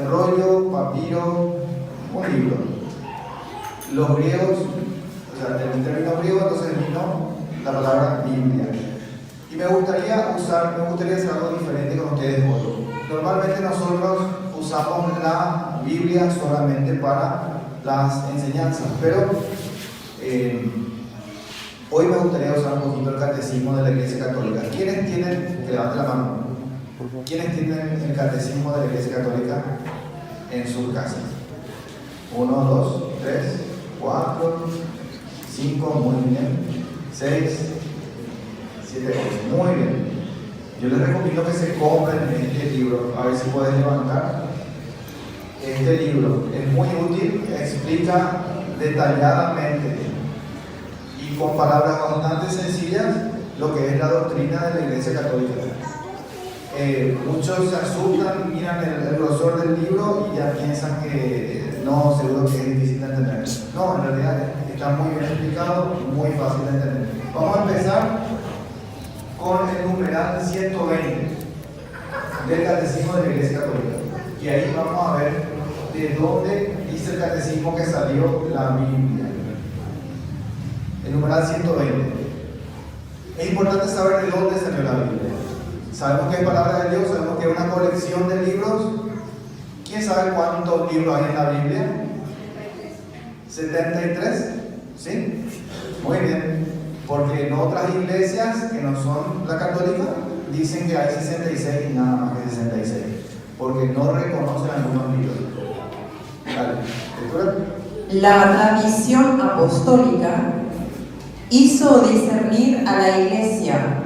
rollo, papiro, un libro. Los griegos, o sea, del término griego, entonces vino la palabra Biblia. Y me gustaría hacer algo diferente con ustedes hoy. Normalmente nosotros usamos la Biblia solamente para las enseñanzas, pero hoy me gustaría usar un poquito el catecismo de la Iglesia Católica. ¿Quiénes tienen, que levanten la mano, quiénes tienen el catecismo de la Iglesia Católica en sus casas? 1, 2, 3, 4, 5, muy bien, 6, 7, 8, muy bien. Yo les recomiendo que se compren este libro, a ver si pueden levantar. Este libro es muy útil, explica detalladamente y con palabras bastante sencillas lo que es la doctrina de la Iglesia Católica. Muchos se asustan, miran el grosor del libro y ya piensan que no, seguro que es difícil de entender. No, en realidad está muy bien explicado, muy fácil de entender. Vamos a empezar con el numeral 120 del Catecismo de la Iglesia Católica. Y ahí vamos a ver de dónde dice el Catecismo que salió la Biblia. El numeral 120. Es importante saber de dónde salió la Biblia. Sabemos que es palabra de Dios, sabemos que es una colección de libros. ¿Quién sabe cuántos libros hay en la Biblia? 73, ¿sí? Muy bien, porque en otras iglesias que no son la católica dicen que hay 66 y nada más que 66, porque no reconocen algunos libros. Vale, la tradición apostólica hizo discernir a la Iglesia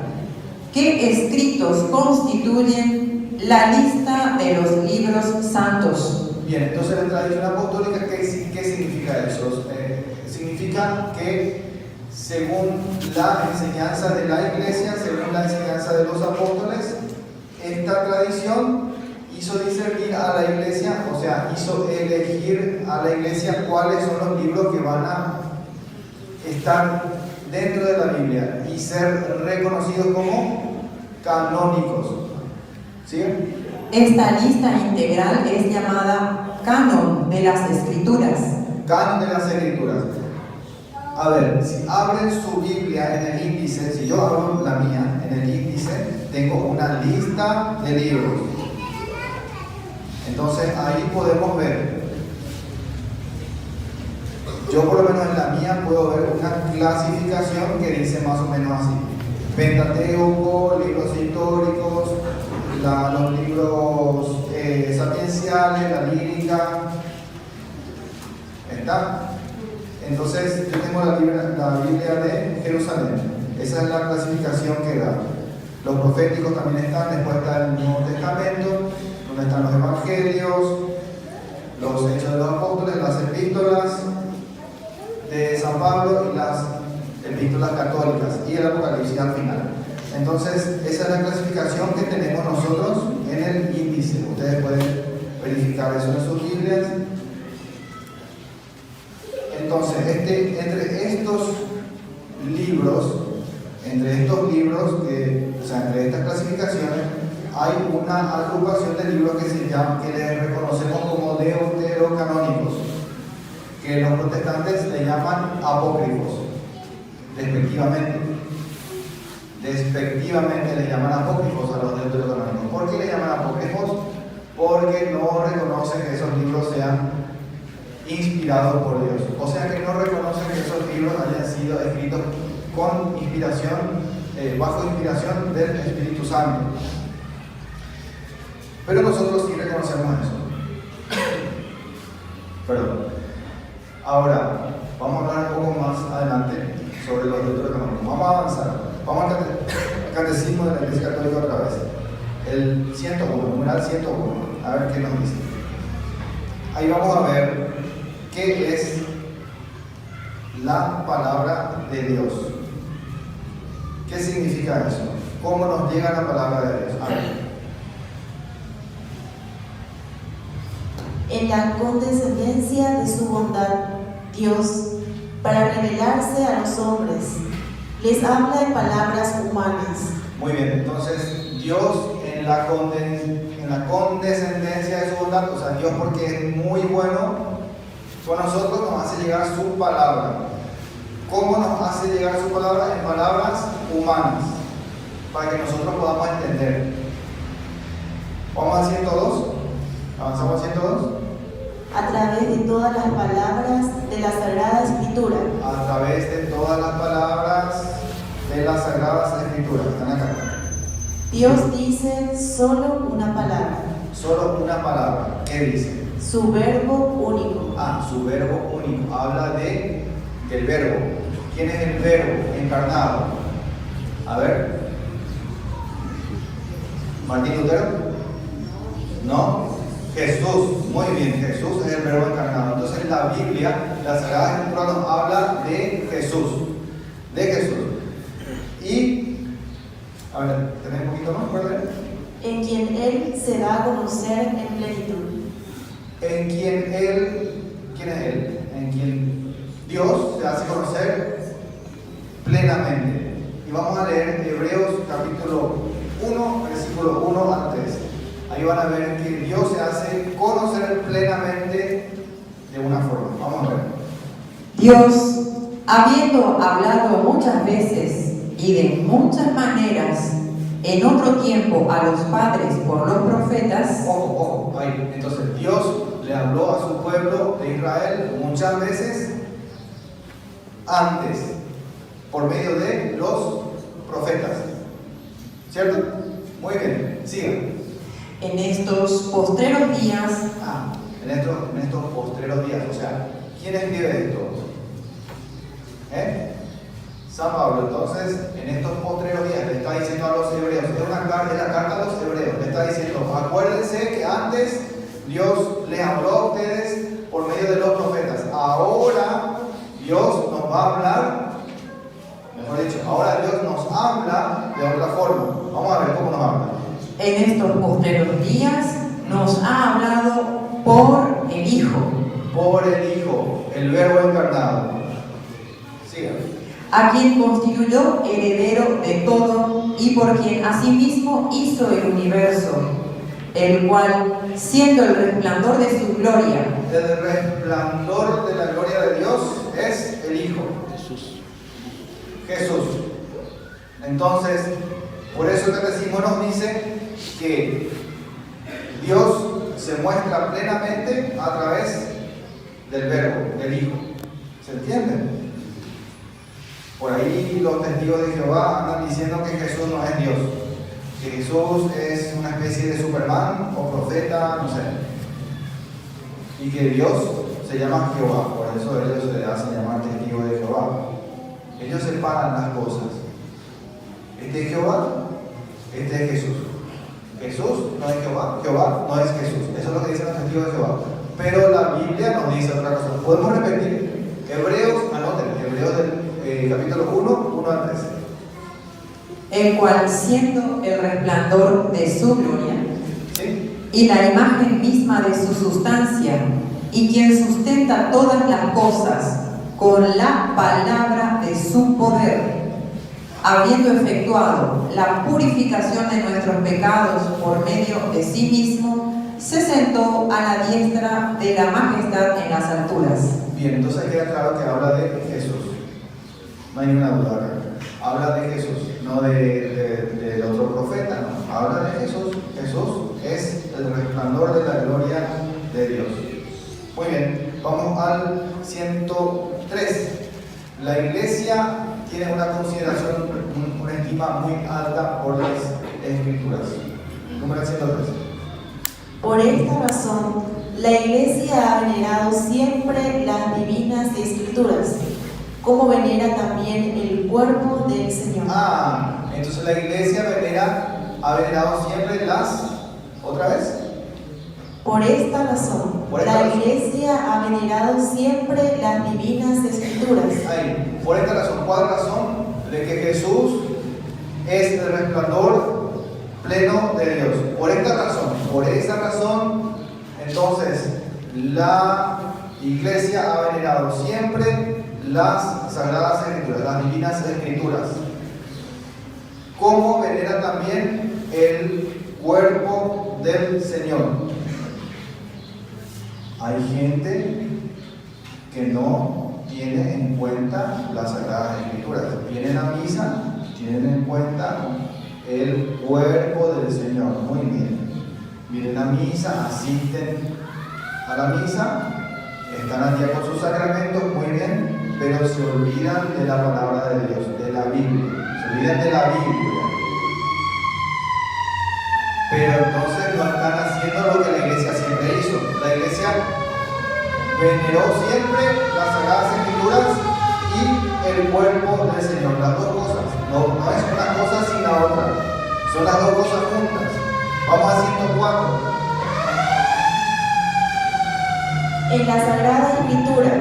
qué escritos constituyen la lista de los libros santos. Bien, entonces la tradición apostólica, ¿qué significa eso? Significa que según la enseñanza de la Iglesia, según la enseñanza de los apóstoles, esta tradición hizo discernir a la Iglesia, o sea, hizo elegir a la Iglesia cuáles son los libros que van a estar dentro de la Biblia y ser reconocidos como canónicos. ¿Sí? Esta lista integral es llamada canon de las Escrituras. Canon de las Escrituras. A ver, si abren su Biblia en el índice, si yo abro la mía en el índice, tengo una lista de libros. Entonces ahí podemos ver. Yo por lo menos en la mía puedo ver una clasificación que dice más o menos así: Pentateuco, libros históricos, los libros sapienciales, la lírica. ¿Está? Entonces yo tengo la Biblia de Jerusalén. Esa es la clasificación que da. Los proféticos también están, después está el Nuevo Testamento, donde están los evangelios, los hechos de los apóstoles, las epístolas de San Pablo y las epístolas católicas y el Apocalipsis al final. Entonces esa es la clasificación que tenemos nosotros en el índice. Ustedes pueden verificar eso en sus Biblias. Entonces entre estos libros, entre estas clasificaciones, hay una agrupación de libros que les reconocemos como deuterocanónicos, que los protestantes le llaman apócrifos, despectivamente le llaman apócrifos a los deuterocanónicos. ¿Por qué le llaman apócrifos? Porque no reconocen que esos libros sean inspirados por Dios, o sea que no reconocen que esos libros hayan sido escritos con inspiración, bajo inspiración del Espíritu Santo. Pero nosotros sí reconocemos eso. Perdón. Ahora, vamos a hablar un poco más adelante sobre los deuterocanónicos. Vamos a avanzar. Vamos al catecismo de la Iglesia Católica otra vez. El 101, numeral 101. A ver qué nos dice. Ahí vamos a ver qué es la palabra de Dios. ¿Qué significa eso? ¿Cómo nos llega la palabra de Dios? A ver. En la condescendencia de su bondad, Dios, para revelarse a los hombres, les habla en palabras humanas, Muy bien, entonces Dios en la condescendencia de su bondad, o sea, Dios porque es muy bueno con nosotros, nos hace llegar su palabra. ¿Cómo nos hace llegar su palabra? En palabras humanas, para que nosotros podamos entender. Vamos al 102, avanzamos al 102. A través de todas las palabras de la Sagrada Escritura. A través de todas las palabras de las Sagradas Escrituras. Están acá. Dios dice solo una palabra. Solo una palabra. ¿Qué dice? Su verbo único. Su verbo único. Habla del verbo. ¿Quién es el verbo encarnado? A ver. ¿Martín Lutero? ¿No? Jesús. Muy bien, Jesús es el verbo encarnado. Entonces la Biblia, la Sagrada Escritura nos habla de Jesús. De Jesús. Y, a ver, ¿tenés un poquito más? ¿Puedes leer? En quien Él se da a conocer en plenitud. En quien Él, ¿quién es Él? En quien Dios se hace conocer plenamente. Y vamos a leer Hebreos capítulo 1, versículo 1 al 3. Ahí van a ver que Dios se hace conocer plenamente de una forma. Vamos a ver. Dios, habiendo hablado muchas veces y de muchas maneras en otro tiempo a los padres por los profetas. Ojo, ahí. Entonces Dios le habló a su pueblo de Israel muchas veces antes, por medio de los profetas. ¿Cierto? Muy bien, sigan. En estos postreros días. En estos postreros días. O sea, ¿quién escribe esto? San Pablo. Entonces, en estos postreros días le está diciendo a los hebreos, es la carta a los hebreos, le está diciendo, acuérdense que antes Dios les habló a ustedes por medio de los profetas. Ahora Dios nos va a hablar, mejor dicho, ahora Dios nos habla de otra forma. Vamos a ver cómo nos habla. En estos postreros días nos ha hablado por el Hijo. Por el Hijo, el Verbo encarnado. Siga. A quien constituyó heredero de todo y por quien asimismo hizo el universo, el cual, siendo el resplandor de su gloria. El resplandor de la gloria de Dios es el Hijo. Jesús. Entonces, por eso el Catecismo nos dice que Dios se muestra plenamente a través del Verbo, del Hijo. ¿Se entiende? Por ahí los testigos de Jehová andan diciendo que Jesús no es Dios, que Jesús es una especie de Superman o profeta, no sé, y que Dios se llama Jehová, por eso ellos se le hacen llamar testigos de Jehová. Ellos separan las cosas. Este es Jehová, este es Jesús. Jesús no es Jehová, Jehová no es Jesús. Eso es lo que dicen los testigos de Jehová. Pero la Biblia nos dice otra cosa. Podemos repetir. Hebreos, anoten, Hebreos del capítulo 1 al 3. El cual, siendo el resplandor de su gloria, ¿sí?, y la imagen misma de su sustancia, y quien sustenta todas las cosas con la palabra de su poder, habiendo efectuado la purificación de nuestros pecados por medio de sí mismo, se sentó a la diestra de la majestad en las alturas. Bien, entonces queda claro que habla de Jesús. No hay ninguna duda acá. Habla de Jesús, no del otro profeta, no. Habla de Jesús. Jesús es el resplandor de la gloria de Dios. Muy bien, vamos al 103. La iglesia tiene una consideración, una estima muy alta por las Escrituras. Número 103. Por esta razón, la Iglesia ha venerado siempre las divinas Escrituras, como venera también el cuerpo del Señor. Entonces la iglesia ha venerado siempre ¿otra vez? Por esta razón, la Iglesia ha venerado siempre las divinas Escrituras. Ahí, por esta razón, ¿cuál razón? De que Jesús es el resplandor pleno de Dios. Por esa razón, entonces la iglesia ha venerado siempre las Sagradas Escrituras, las Divinas Escrituras. como venera también el cuerpo del Señor. Hay gente que no tiene en cuenta las Sagradas Escrituras. Vienen a misa, tienen en cuenta el cuerpo del Señor. Muy bien. Vienen a misa, asisten a la misa, están al día con sus sacramentos, muy bien, pero se olvidan de la palabra de Dios, de la Biblia. Se olvidan de la Biblia. Pero entonces no están haciendo lo que la iglesia siempre hizo. La iglesia veneró siempre las Sagradas Escrituras y el cuerpo del Señor, las dos cosas. No es una cosa sin la otra, son las dos cosas juntas. Vamos a 104. En la Sagrada Escritura,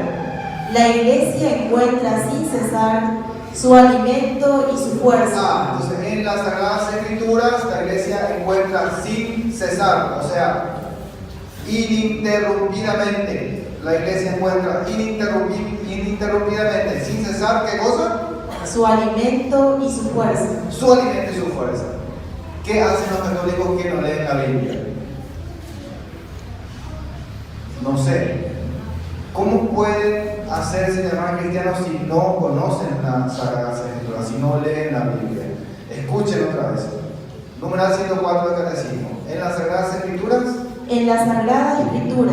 la Iglesia encuentra sin cesar su alimento y su fuerza. Entonces en las Sagradas Escrituras la iglesia encuentra sin cesar, o sea, ininterrumpidamente. La iglesia encuentra ininterrumpidamente, sin cesar, ¿qué cosa? Su alimento y su fuerza. Su alimento y su fuerza. ¿Qué hacen los católicos que no leen la Biblia? No sé. ¿Cómo pueden hacerse llamar cristianos si no conocen las Sagradas Escrituras, si no leen la Biblia? Escuchen otra vez. Numeral 104 del Catecismo. En las Sagradas Escrituras. En la Sagrada Escritura,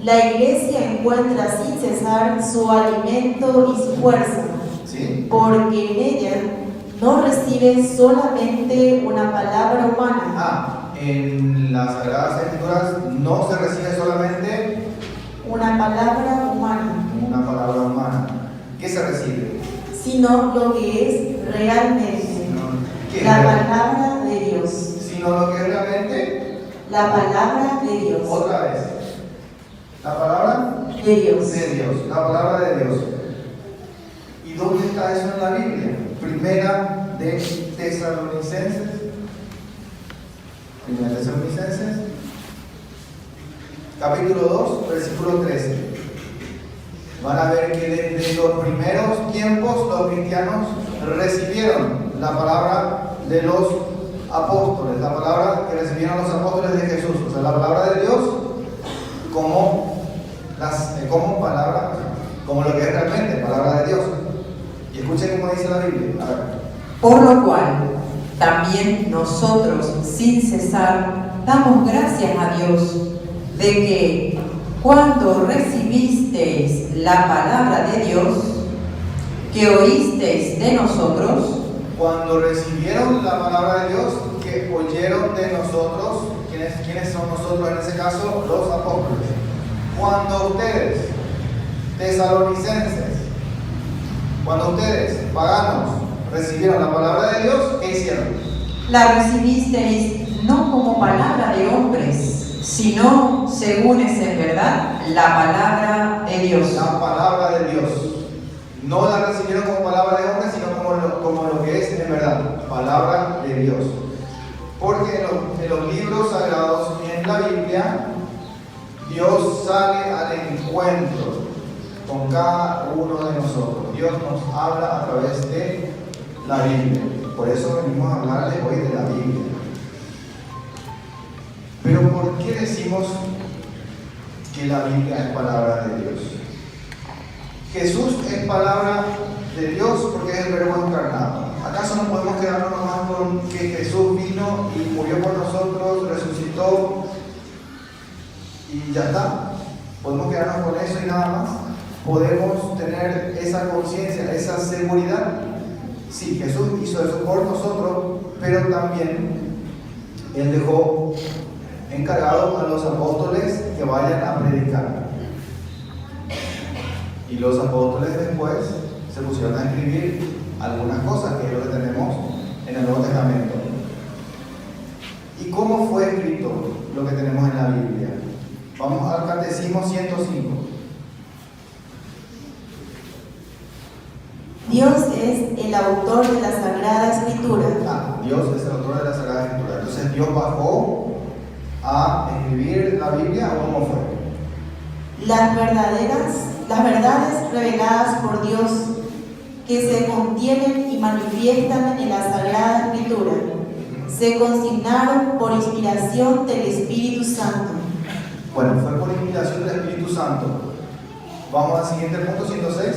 la Iglesia encuentra sin cesar su alimento y su fuerza. ¿Sí? Porque en ella no recibe solamente una palabra humana. En las Sagradas Escrituras no se recibe solamente una palabra humana. Una palabra humana. ¿Qué se recibe? Sino lo que es realmente la palabra de Dios. Sino lo que es realmente la palabra de Dios. Otra vez. La palabra de Dios. De Dios. La palabra de Dios. ¿Y dónde está eso en la Biblia? Primera de Tesalonicenses. Primera de Tesalonicenses. Capítulo 2, versículo 13. Van a ver que desde los primeros tiempos los cristianos recibieron la palabra de los apóstoles, la palabra que recibieron los apóstoles de Jesús, o sea, la palabra de Dios como palabra, como lo que es realmente, palabra de Dios. Y escuchen cómo dice la Biblia. A ver. Por lo cual, también nosotros, sin cesar, damos gracias a Dios de que cuando recibisteis la palabra de Dios, que oísteis de nosotros, cuando recibieron la palabra de Dios, que oyeron de nosotros, ¿quiénes son nosotros en ese caso? Los apóstoles. Cuando ustedes, tesalonicenses, cuando ustedes, paganos, recibieron la palabra de Dios, ¿qué hicieron? La recibisteis no como palabra de hombres, sino, según es en verdad, la palabra de Dios. La palabra de Dios. No la recibieron como palabra de hombres, sino como lo que es en verdad, palabra de Dios. Porque en los libros sagrados, en la Biblia, Dios sale al encuentro con cada uno de nosotros. Dios nos habla a través de la Biblia. Por eso venimos a hablarles hoy de la Biblia. Pero ¿por qué decimos que la Biblia es palabra de Dios? Jesús es palabra de Dios porque es el verbo encarnado. ¿Acaso no podemos quedarnos nomás con que Jesús vino y murió por nosotros, resucitó y ya está? ¿Podemos quedarnos con eso y nada más? ¿Podemos tener esa conciencia, esa seguridad? Sí, Jesús hizo eso por nosotros, pero también Él dejó encargado a los apóstoles que vayan a predicar. Y los apóstoles después se pusieron a escribir algunas cosas, que es lo que tenemos en el Nuevo Testamento. ¿Y cómo fue escrito lo que tenemos en la Biblia? Vamos al Catecismo 105. Dios es el autor de la Sagrada Escritura. Dios es el autor de la Sagrada Escritura. Entonces, ¿Dios bajó a escribir la Biblia o cómo fue? Las verdades reveladas por Dios que se contienen y manifiestan en la Sagrada Escritura. Se consignaron por inspiración del Espíritu Santo. Bueno, fue por inspiración del Espíritu Santo. Vamos al siguiente punto, 106.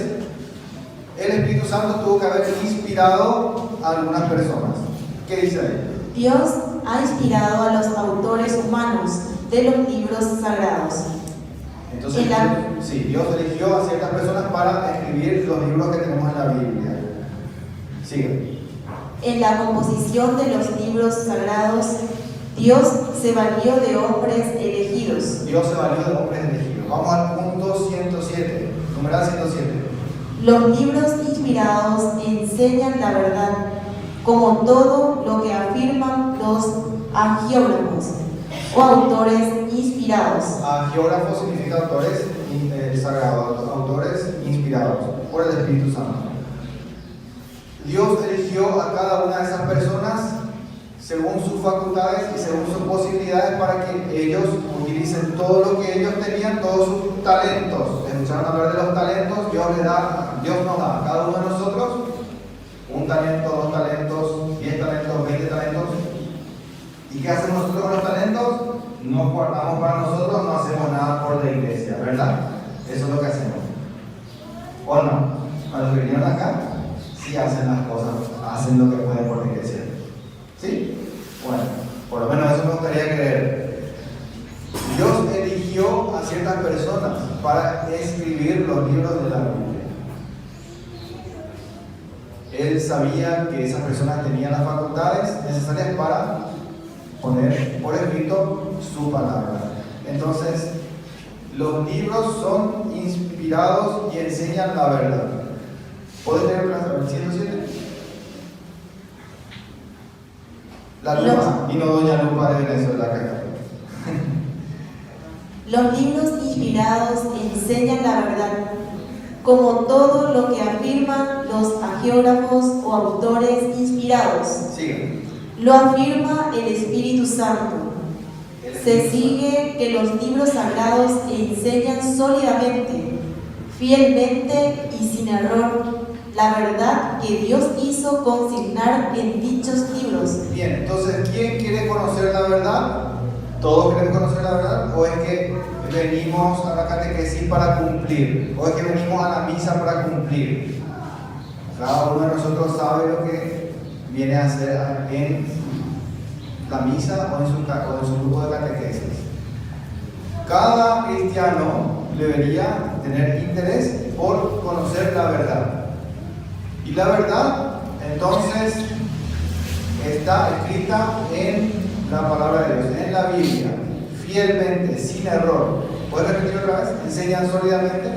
El Espíritu Santo tuvo que haber inspirado a algunas personas. ¿Qué dice ahí? Dios ha inspirado a los autores humanos de los libros sagrados. Entonces, Dios eligió a ciertas personas para escribir los libros que tenemos en la Biblia. Sigue. En la composición de los libros sagrados, Dios se valió de hombres elegidos. Dios se valió de hombres elegidos. Vamos al punto 107, numeral 107. Los libros inspirados enseñan la verdad, como todo lo que afirman los agiógrafos o autores inspirados. Agiógrafos significa autores sagrados, autores inspirados por el Espíritu Santo. Dios eligió a cada una de esas personas según sus facultades y según sus posibilidades para que ellos utilicen todo lo que ellos tenían, todos sus talentos. ¿Escucharon hablar de los talentos? Dios nos da a cada uno de nosotros un talento, 2 talentos, 10 talentos, 20 talentos. ¿Y qué hacemos nosotros con los talentos? No guardamos para nosotros, no hacemos nada por la iglesia, ¿verdad? Eso es lo que hacemos. ¿O no? A los que vinieron acá, sí hacen las cosas, hacen lo que pueden por la iglesia. ¿Sí? Bueno, por lo menos eso me gustaría creer. Dios eligió a ciertas personas para escribir los libros de la Biblia. Él sabía que esas personas tenían las facultades necesarias para poner por escrito su palabra. Entonces, los libros son inspirados y enseñan la verdad. ¿Puedes leer el 107? La Lupa, y no Doña Lupa de Venezuela acá. Los libros inspirados enseñan la verdad, como todo lo que afirman los agiógrafos o autores inspirados. Sigue. Lo afirma el Espíritu Santo. Se sigue que los libros sagrados enseñan sólidamente, fielmente y sin error la verdad que Dios hizo consignar en dichos libros. Bien, entonces, ¿quién quiere conocer la verdad? ¿Todos queremos conocer la verdad? ¿O es que venimos a la catequesis para cumplir? ¿O es que venimos a la misa para cumplir? Cada uno de nosotros sabe lo que viene a hacer en la misa o en su grupo de catequesis. Cada cristiano debería tener interés por conocer la verdad. Y la verdad, entonces, está escrita en la palabra de Dios, en la Biblia, fielmente, sin error. ¿Puedes repetir otra vez? ¿Enseñan sólidamente?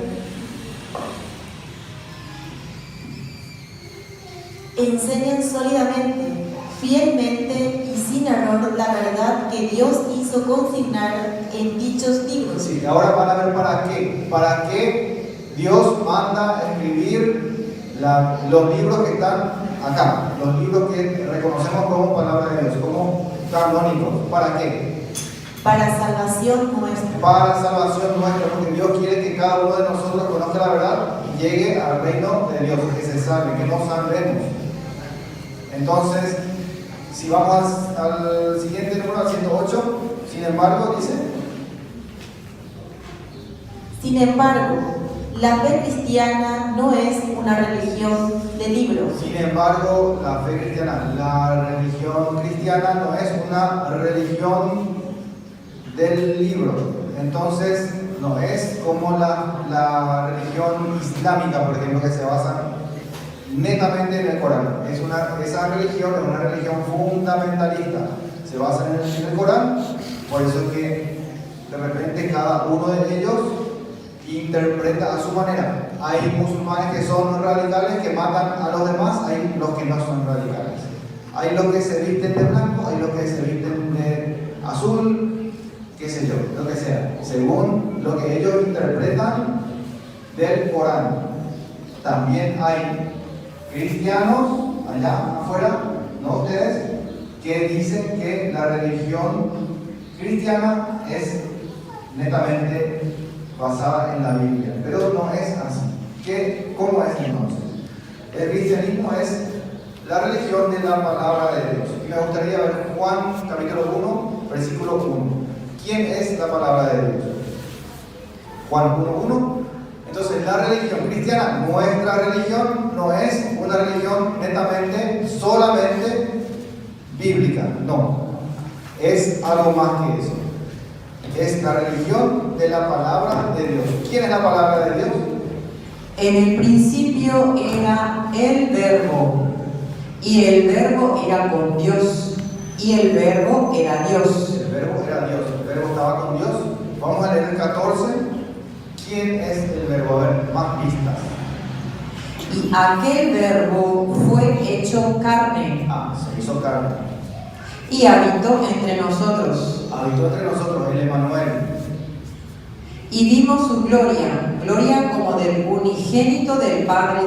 Enseñan sólidamente, fielmente y sin error la verdad que Dios hizo consignar en dichos libros. Sí, ahora van a ver para qué. ¿Para qué Dios manda escribir los libros que están acá? Los libros que reconocemos como palabra de Dios, como canónicos. ¿Para qué? Para salvación nuestra. Para salvación nuestra, porque Dios quiere que cada uno de nosotros conozca la verdad y llegue al reino de Dios, que se salve, que no salvemos. Entonces, si vamos al siguiente número, al 108, sin embargo, dice. Sin embargo, la fe cristiana no es una religión de libros. Sin embargo, la religión cristiana no es una religión del libro. Entonces, no es como la religión islámica, por ejemplo, que se basa netamente en el Corán. Esa religión es una religión fundamentalista. Se basa en el Corán, por eso es que de repente cada uno de ellos interpreta a su manera. Hay musulmanes que son radicales, que matan a los demás, hay los que no son radicales. Hay los que se visten de blanco, hay los que se visten de azul, qué sé yo, lo que sea, según lo que ellos interpretan del Corán. También hay cristianos allá afuera, no ustedes, que dicen que la religión cristiana es netamente basada en la Biblia, pero no es así. ¿Cómo es entonces? El cristianismo es la religión de la palabra de Dios. Y me gustaría ver Juan capítulo 1, versículo 1. ¿Quién es la palabra de Dios? Juan 1:1. Entonces, la religión cristiana, nuestra religión, no es una religión netamente, solamente bíblica. No. Es algo más que eso. Es la religión de la palabra de Dios. ¿Quién es la palabra de Dios? En el principio era el Verbo, y el Verbo era con Dios, y el Verbo era Dios. El Verbo era Dios. El Verbo estaba con Dios. Vamos a leer el 14. ¿Quién es el Verbo? A ver, más pistas. Y aquel Verbo fue hecho carne, Se hizo carne. y habitó entre nosotros. Habitó entre nosotros el Emmanuel. Y vimos su gloria, gloria como del unigénito del Padre,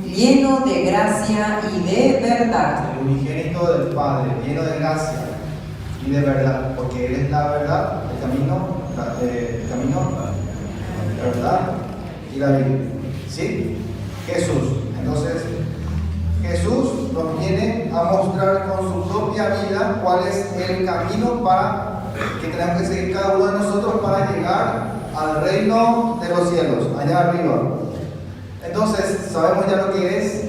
lleno de gracia y de verdad. El unigénito del Padre, lleno de gracia y de verdad, porque Él es la verdad, el camino, la verdad y la vida. ¿Sí? Jesús. Entonces, Jesús nos viene a mostrar con su propia vida cuál es el camino que tenemos que seguir cada uno de nosotros para llegar al reino de los cielos, allá arriba. Entonces, sabemos ya lo que es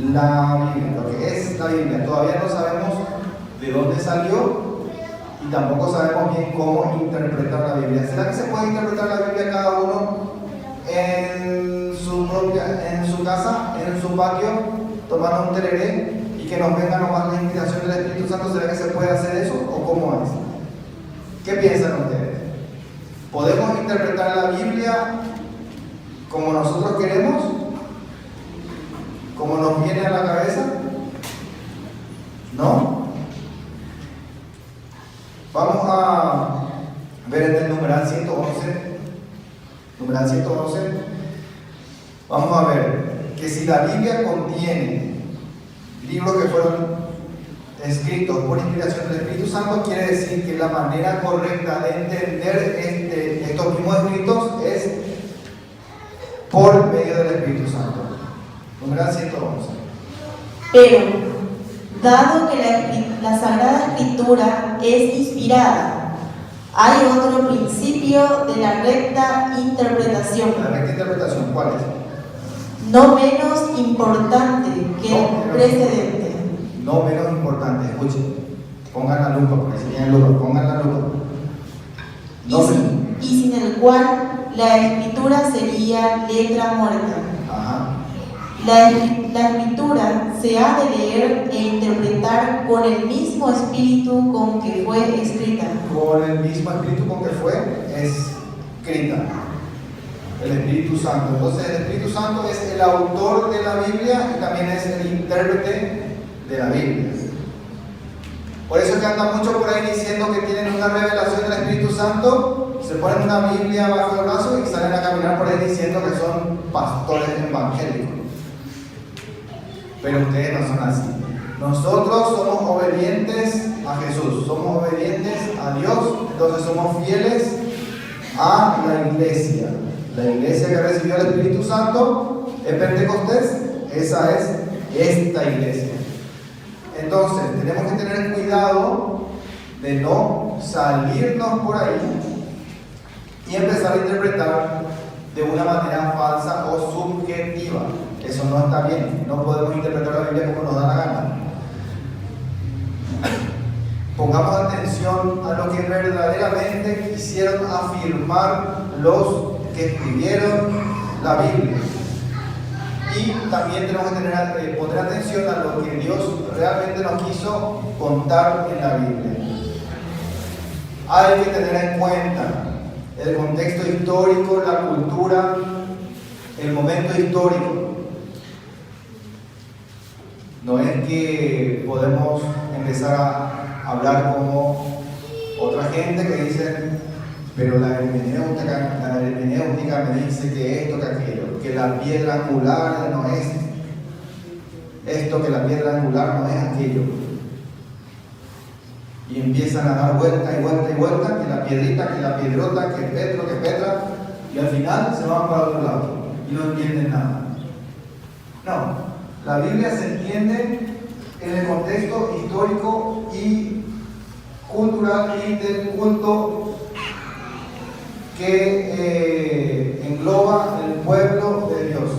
la Biblia, Todavía no sabemos de dónde salió y tampoco sabemos bien cómo interpretar la Biblia. ¿Será que se puede interpretar la Biblia cada uno en su casa, en su patio, tomando un tereré y que nos venga nomás la inspiración del Espíritu Santo? ¿Será que se puede hacer eso o cómo es? ¿Qué piensan ustedes? ¿Podemos interpretar la Biblia como nosotros queremos? ¿Como nos viene a la cabeza? ¿No? Vamos a ver en el numeral 111. Numeral 111. Vamos a ver que si la Biblia contiene libros que fueron escritos por inspiración del Espíritu Santo, quiere decir que la manera correcta de entender estos mismos escritos es por medio del Espíritu Santo. Numeral 111. Pero, dado que la Sagrada Escritura es inspirada, hay otro principio de la recta interpretación, La recta interpretación, ¿cuál es? no menos importante que el precedente. No menos importante, escuchen. Pongan la lupa, porque si tienen lupa, pongan la lupa. Y sin el cual la Escritura sería letra muerta. Ajá. La Escritura se ha de leer e interpretar con el mismo espíritu con que fue escrita. Con el mismo espíritu con que fue escrita. El Espíritu Santo. Entonces, el Espíritu Santo es el autor de la Biblia y también es el intérprete de la Biblia. Por eso es que andan muchos por ahí diciendo que tienen una revelación del Espíritu Santo, se ponen una Biblia bajo el brazo y salen a caminar por ahí diciendo que son pastores evangélicos. Pero ustedes no son así. Nosotros somos obedientes a Jesús, somos obedientes a Dios, entonces somos fieles a la iglesia. La iglesia que recibió el Espíritu Santo en Pentecostés, esa es esta iglesia. Entonces, tenemos que tener cuidado de no salirnos por ahí y empezar a interpretar de una manera falsa o subjetiva. Eso no está bien. No podemos interpretar la Biblia como nos da la gana. Pongamos atención a lo que verdaderamente quisieron afirmar los que escribieron la Biblia. Y también tenemos que poner atención a lo que Dios realmente nos quiso contar en la Biblia. Hay que tener en cuenta el contexto histórico, la cultura, el momento histórico. No es que podemos empezar a hablar como otra gente que dice, pero la hermenéutica me dice que esto, que aquello, que la piedra angular no es esto, que la piedra angular no es aquello. Y empiezan a dar vuelta y vuelta y vuelta, que la piedrita, que la piedrota, que Petro, que Petra, y al final se van para otro lado y no entienden nada. No, La Biblia se entiende en el contexto histórico y cultural y del culto que engloba el pueblo de Dios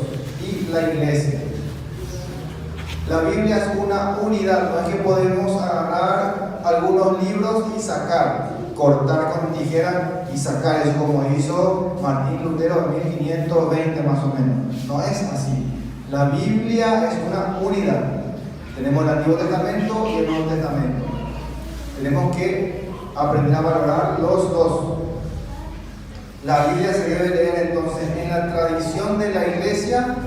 y la iglesia. La Biblia es una unidad, no es que podemos agarrar algunos libros y cortar con tijera y sacar eso como hizo Martín Lutero en 1520 más o menos. No es así. La Biblia es una unidad. Tenemos el Antiguo Testamento y el Nuevo Testamento. Tenemos que aprender a valorar los dos. La Biblia se debe leer entonces en la tradición de la iglesia,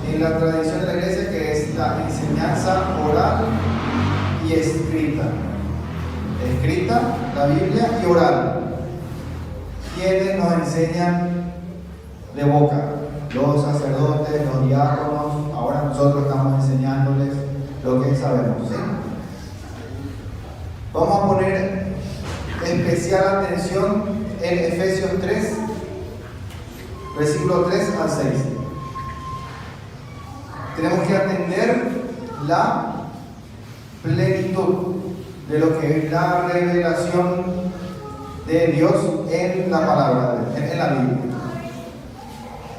que es la enseñanza oral y escrita. Escrita, la Biblia, y oral. ¿Quiénes nos enseñan de boca? Los sacerdotes, los diáconos. Ahora nosotros estamos enseñándoles lo que sabemos, ¿sí? Vamos a poner especial atención en Efesios 3, versículo 3 al 6. Tenemos que atender la plenitud de lo que es la revelación de Dios en la palabra, en la Biblia.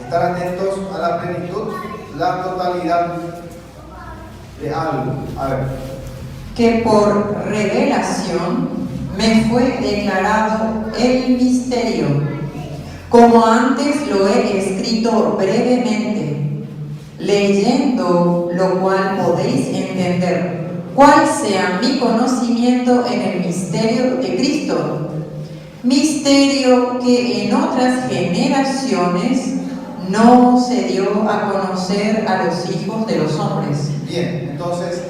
Estar atentos a la plenitud, la totalidad de algo. A ver. Que por revelación me fue declarado el misterio, como antes lo he escrito brevemente, leyendo lo cual podéis entender cuál sea mi conocimiento en el misterio de Cristo, misterio que en otras generaciones no se dio a conocer a los hijos de los hombres. Bien, entonces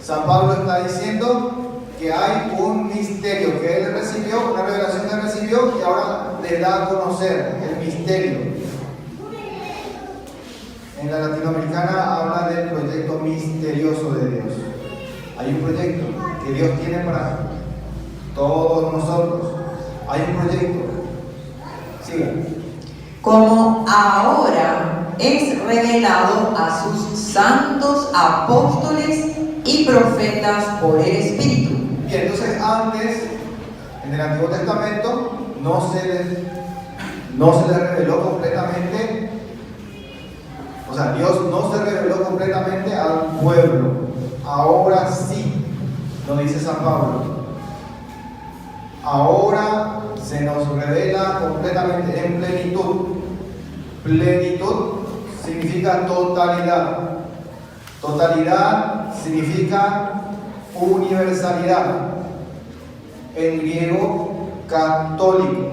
San Pablo está diciendo que hay un misterio que él recibió, una revelación que recibió, y ahora le da a conocer el misterio. En la latinoamericana habla del proyecto misterioso de Dios. Hay un proyecto que Dios tiene para todos nosotros. Hay un proyecto. Sigan. Como ahora es revelado a sus santos apóstoles y profetas por el Espíritu. Bien, entonces antes, en el Antiguo Testamento, no se les reveló completamente, o sea, Dios no se reveló completamente al pueblo. Ahora sí, lo dice San Pablo. Ahora se nos revela completamente en plenitud. Plenitud significa totalidad. Totalidad significa universalidad. En griego, católico.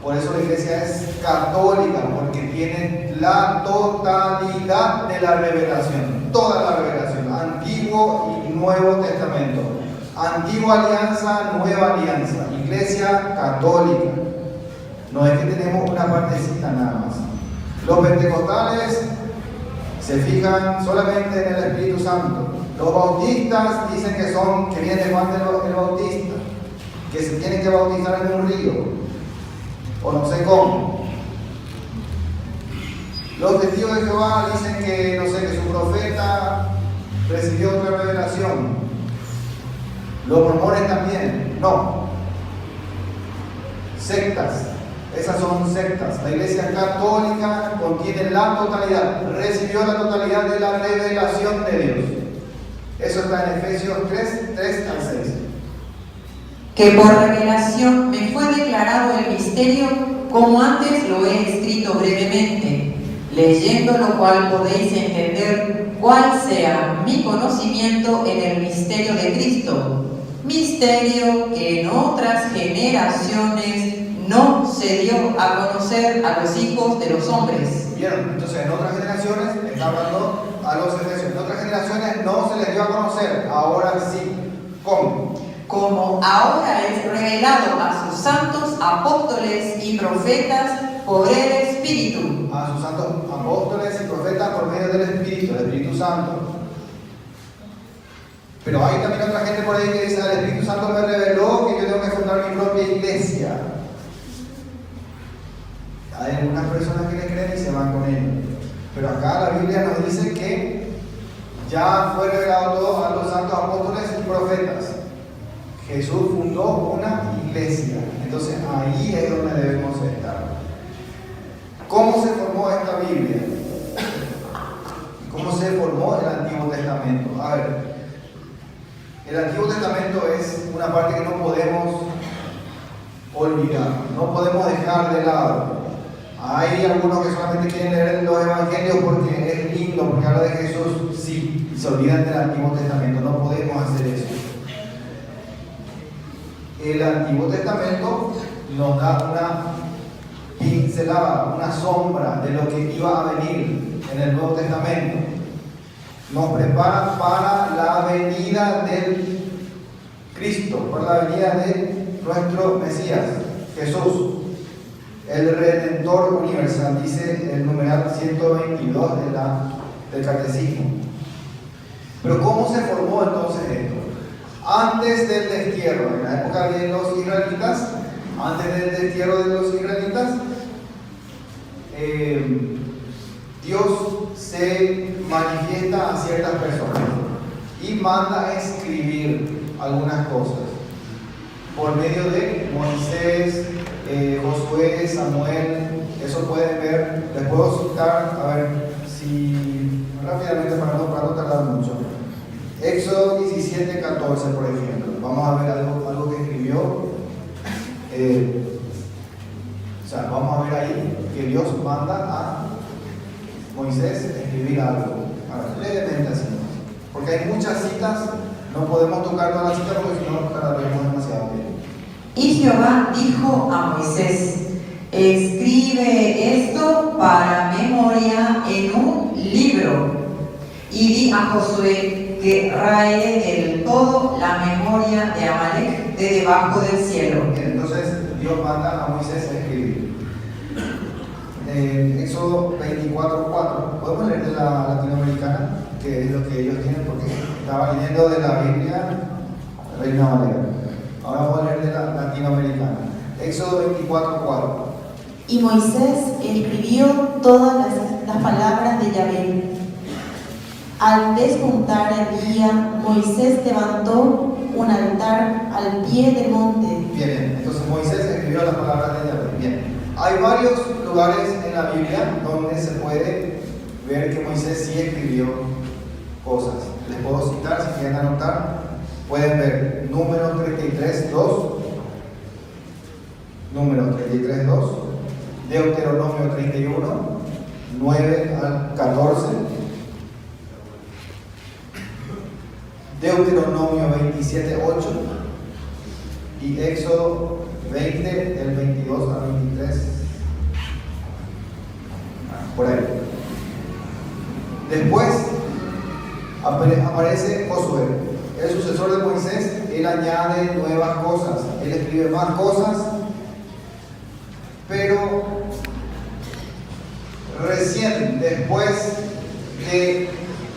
Por eso la iglesia es católica, porque tiene la totalidad de la revelación. Toda la revelación. Antiguo y Nuevo Testamento. Antigua alianza, nueva alianza. Iglesia católica. No es que tenemos una partecita nada más. Los pentecostales se fijan solamente en el Espíritu Santo. Los bautistas dicen que viene Juan el Bautista, que se tienen que bautizar en un río, o no sé cómo. Los testigos de Jehová dicen que, no sé, que su profeta recibió otra revelación. Los mormones también. No. Sectas. Esas son sectas. La iglesia católica contiene la totalidad, recibió la totalidad de la revelación de Dios. Eso está en Efesios 3 al 6. Que por revelación me fue declarado el misterio, como antes lo he escrito brevemente, leyendo lo cual podéis entender cuál sea mi conocimiento en el misterio de Cristo, misterio que en otras generaciones no se dio a conocer a los hijos de los hombres. ¿Vieron? Entonces en otras generaciones, está hablando a los efesios, en otras generaciones no se les dio a conocer, ahora sí. ¿Cómo? Como ahora es revelado a sus santos apóstoles y profetas por el Espíritu. A sus santos apóstoles y profetas por medio del Espíritu Santo. Pero hay también otra gente por ahí que dice: el Espíritu Santo me reveló que yo tengo que fundar mi propia iglesia. Hay algunas personas que le creen y se van con ellos. Pero acá la Biblia nos dice Ya fue revelado todo a los santos apóstoles y profetas. Jesús fundó una iglesia. Entonces ahí es donde debemos estar. ¿Cómo se formó esta Biblia? ¿Cómo se formó el Antiguo Testamento? A ver, el Antiguo Testamento es una parte que no podemos olvidar, no podemos dejar de lado. Hay algunos que solamente quieren leer los evangelios porque es lindo, porque habla de Jesús, sí, y se olvidan del Antiguo Testamento. No podemos hacer eso. El Antiguo Testamento nos da una pincelada, una sombra de lo que iba a venir en el Nuevo Testamento. Nos prepara para la venida del Cristo, para la venida de nuestro Mesías, Jesús, el Redentor universal, dice el numeral 122 del Catecismo. Pero ¿cómo se formó entonces esto? Antes del destierro, en la época de los israelitas, antes del destierro de los israelitas, Dios se manifiesta a ciertas personas y manda a escribir algunas cosas por medio de Moisés, Josué, Samuel. Eso pueden ver. Les puedo citar, a ver si rápidamente para no tardar mucho. Éxodo 17:14, por ejemplo. Vamos a ver algo que escribió. Vamos a ver ahí que Dios manda a Moisés escribir algo. Ahora, levemente así, porque hay muchas citas, no podemos tocar todas las citas porque si no tardaremos demasiado bien. Y Jehová dijo a Moisés: escribe esto para memoria en un libro, y di a Josué que rae del todo la memoria de Amalek de debajo del cielo. Entonces Dios manda a Moisés a escribir. Éxodo 24:4. Podemos leer de la latinoamericana, que es lo que ellos tienen, porque estaba leyendo de la Biblia Reina Valera. Ahora vamos a leer de la latinoamericana. Éxodo 24:4. Y Moisés escribió todas las palabras de Yahvé. Al despuntar el día, Moisés levantó un altar al pie del monte. Bien, entonces Moisés escribió las palabras de Yahvé. Bien. Hay varios lugares en la Biblia donde se puede ver que Moisés sí escribió cosas. Les puedo citar, si quieren anotar, pueden ver Números 33:2, Números 33:2, Deuteronomio 31, 9 al 14, Deuteronomio 27:8 y Éxodo 20, del 22 al 23. Por ahí. Después aparece Josué, el sucesor de Moisés. Él añade nuevas cosas, él escribe más cosas, pero recién después de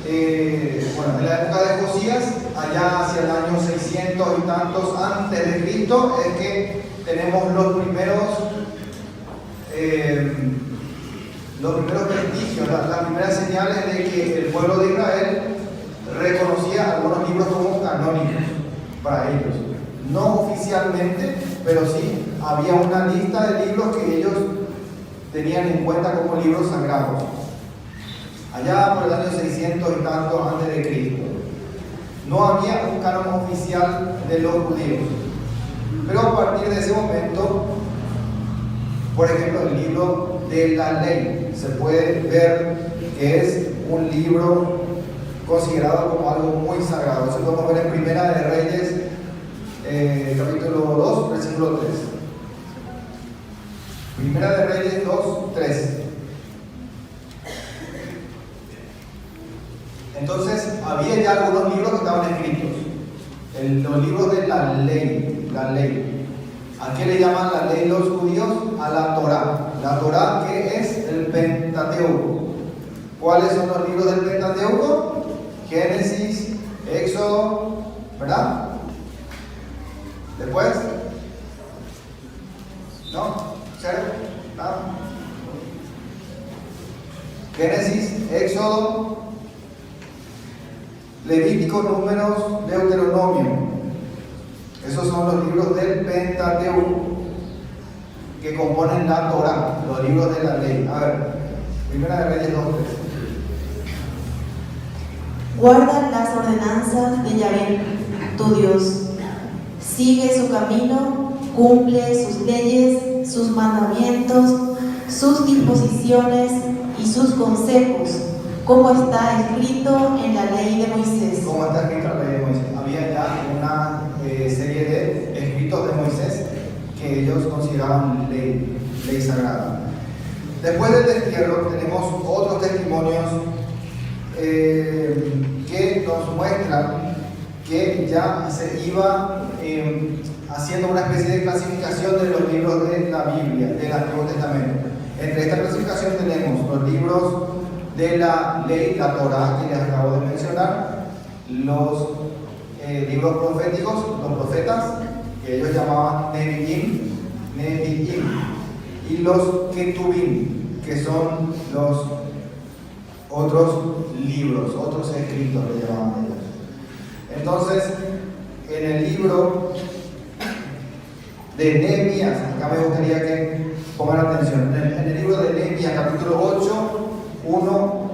en la época de Josías, allá hacia el año 600 y tantos antes de Cristo, es que tenemos los primeros vestigios, las primeras señales de que el pueblo de Israel reconocía algunos libros como canónicos para ellos. No oficialmente, pero sí había una lista de libros que ellos tenían en cuenta como libros sagrados. Allá por el año 600 y tantos antes de Cristo. No había un canon oficial de los judíos. Pero a partir de ese momento, por ejemplo, el libro de la ley, se puede ver que es un libro considerado como algo muy sagrado. Eso podemos ver en Primera de Reyes, capítulo 2, versículo 3. Primera de Reyes 2, 3. Entonces, había ya algunos libros que estaban escritos. Los libros de la ley. ¿A qué le llaman la ley los judíos? A la Torá. La Torá, que es el Pentateuco. ¿Cuáles son los libros del Pentateuco? Génesis, Éxodo, ¿verdad? Después, ¿no? ¿Cero? ¿Nada? Génesis, Éxodo, Levítico, Números, Deuteronomio. Esos son los libros del Pentateuco que componen la Torá, los libros de la ley. A ver, Primera de Reyes 2:3. Guarda las ordenanzas de Yahvé, tu Dios. Sigue su camino, cumple sus leyes, sus mandamientos, sus disposiciones y sus consejos, como está escrito en la ley de Moisés. Como está escrito en la ley de Moisés. Había ya una serie de escritos de Moisés que ellos consideraban ley sagrada. Después del destierro tenemos otros testimonios que nos muestran que ya se iba haciendo una especie de clasificación de los libros de la Biblia, del Antiguo Testamento. Entre esta clasificación tenemos los libros de la ley, la Torá, que les acabo de mencionar, los libros proféticos, los profetas, que ellos llamaban Nevi'im, y los Ketubim, que son los otros libros, otros escritos, le llamaban ellos. Entonces, en el libro de Nehemías, acá me gustaría que pongan atención, en el libro de Nehemías, capítulo 8, 1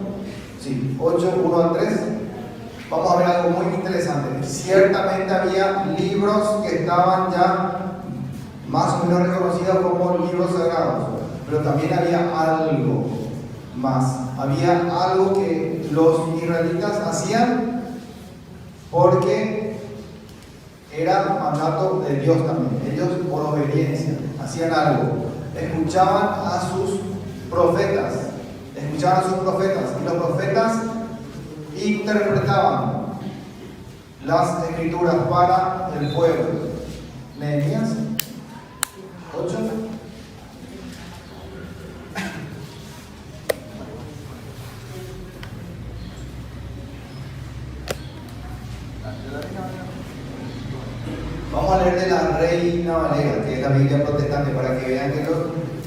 al 3, vamos a ver algo muy interesante. Ciertamente había libros que estaban ya más o menos reconocidos como libros sagrados, pero también había algo más. Había algo que los israelitas hacían porque era mandato de Dios también. Ellos, por obediencia, hacían algo. Escuchaban a sus profetas. Y los profetas interpretaban las escrituras para el pueblo. Nehemías 8. Vamos a leer de la Reina Valera, que es la Biblia protestante, para que vean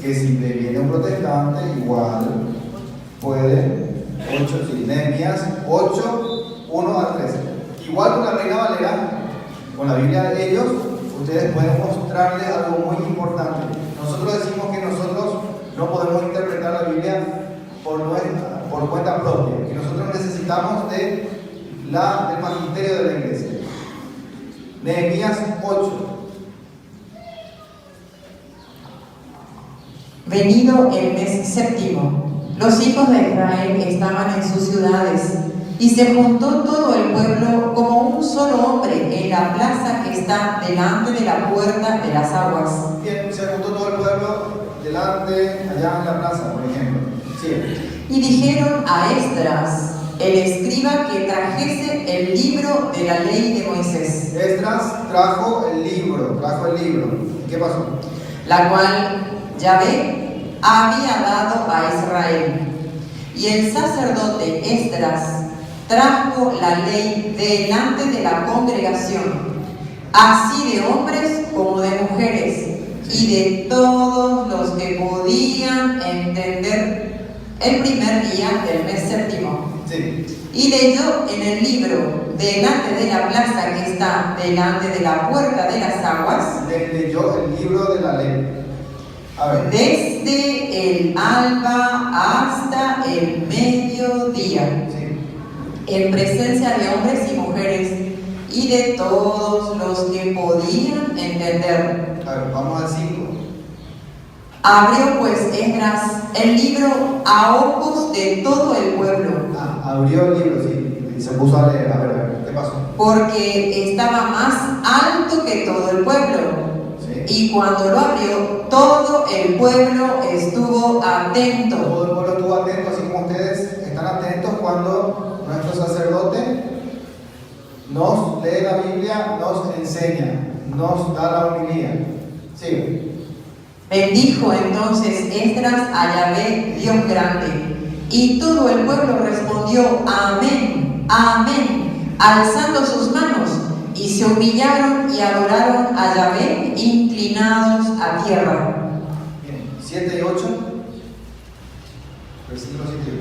que si le viene un protestante, igual puede. Nehemías 8, 1 al 3. Igual con la Reina Valera, con la Biblia de ellos, ustedes pueden mostrarles algo muy importante. Nosotros decimos que nosotros no podemos interpretar la Biblia por cuenta propia, que nosotros necesitamos del magisterio de la iglesia. Nehemías 8. Venido el mes séptimo, los hijos de Israel estaban en sus ciudades, y se juntó todo el pueblo como un solo hombre en la plaza que está delante de la puerta de las aguas. Bien, se juntó todo el pueblo delante, allá en la plaza, por ejemplo. Sí. Y dijeron a Esdras, el escriba, que trajese el libro de la ley de Moisés. Esdras trajo el libro. ¿Y qué pasó? La cual Yahvé había dado a Israel. Y el sacerdote Esdras trajo la ley delante de la congregación, así de hombres como de mujeres, y de todos los que podían entender, el primer día del mes séptimo. Sí. Y leyó en el libro delante de la plaza que está delante de la puerta de las aguas. Leyó el libro de la ley. A ver. Desde el alba hasta el mediodía. Sí. En presencia de hombres y mujeres y de todos los que podían entender. A ver, vamos al 5. Abrió pues Esdras el libro a ojos de todo el pueblo. Abrió el libro, sí, y se puso a leer. A ver, ¿qué pasó? Porque estaba más alto que todo el pueblo. Sí. Y cuando lo abrió, todo el pueblo estuvo atento. Todo el pueblo estuvo atento, así como ustedes están atentos cuando nuestro sacerdote nos lee la Biblia, nos enseña, nos da la homilía. Sí. Bendijo entonces Esdras a Yahvé, Dios grande, y todo el pueblo respondió amén, amén, alzando sus manos, y se humillaron y adoraron a Yahvé, inclinados a tierra. Bien, 7 y 8, versículos 7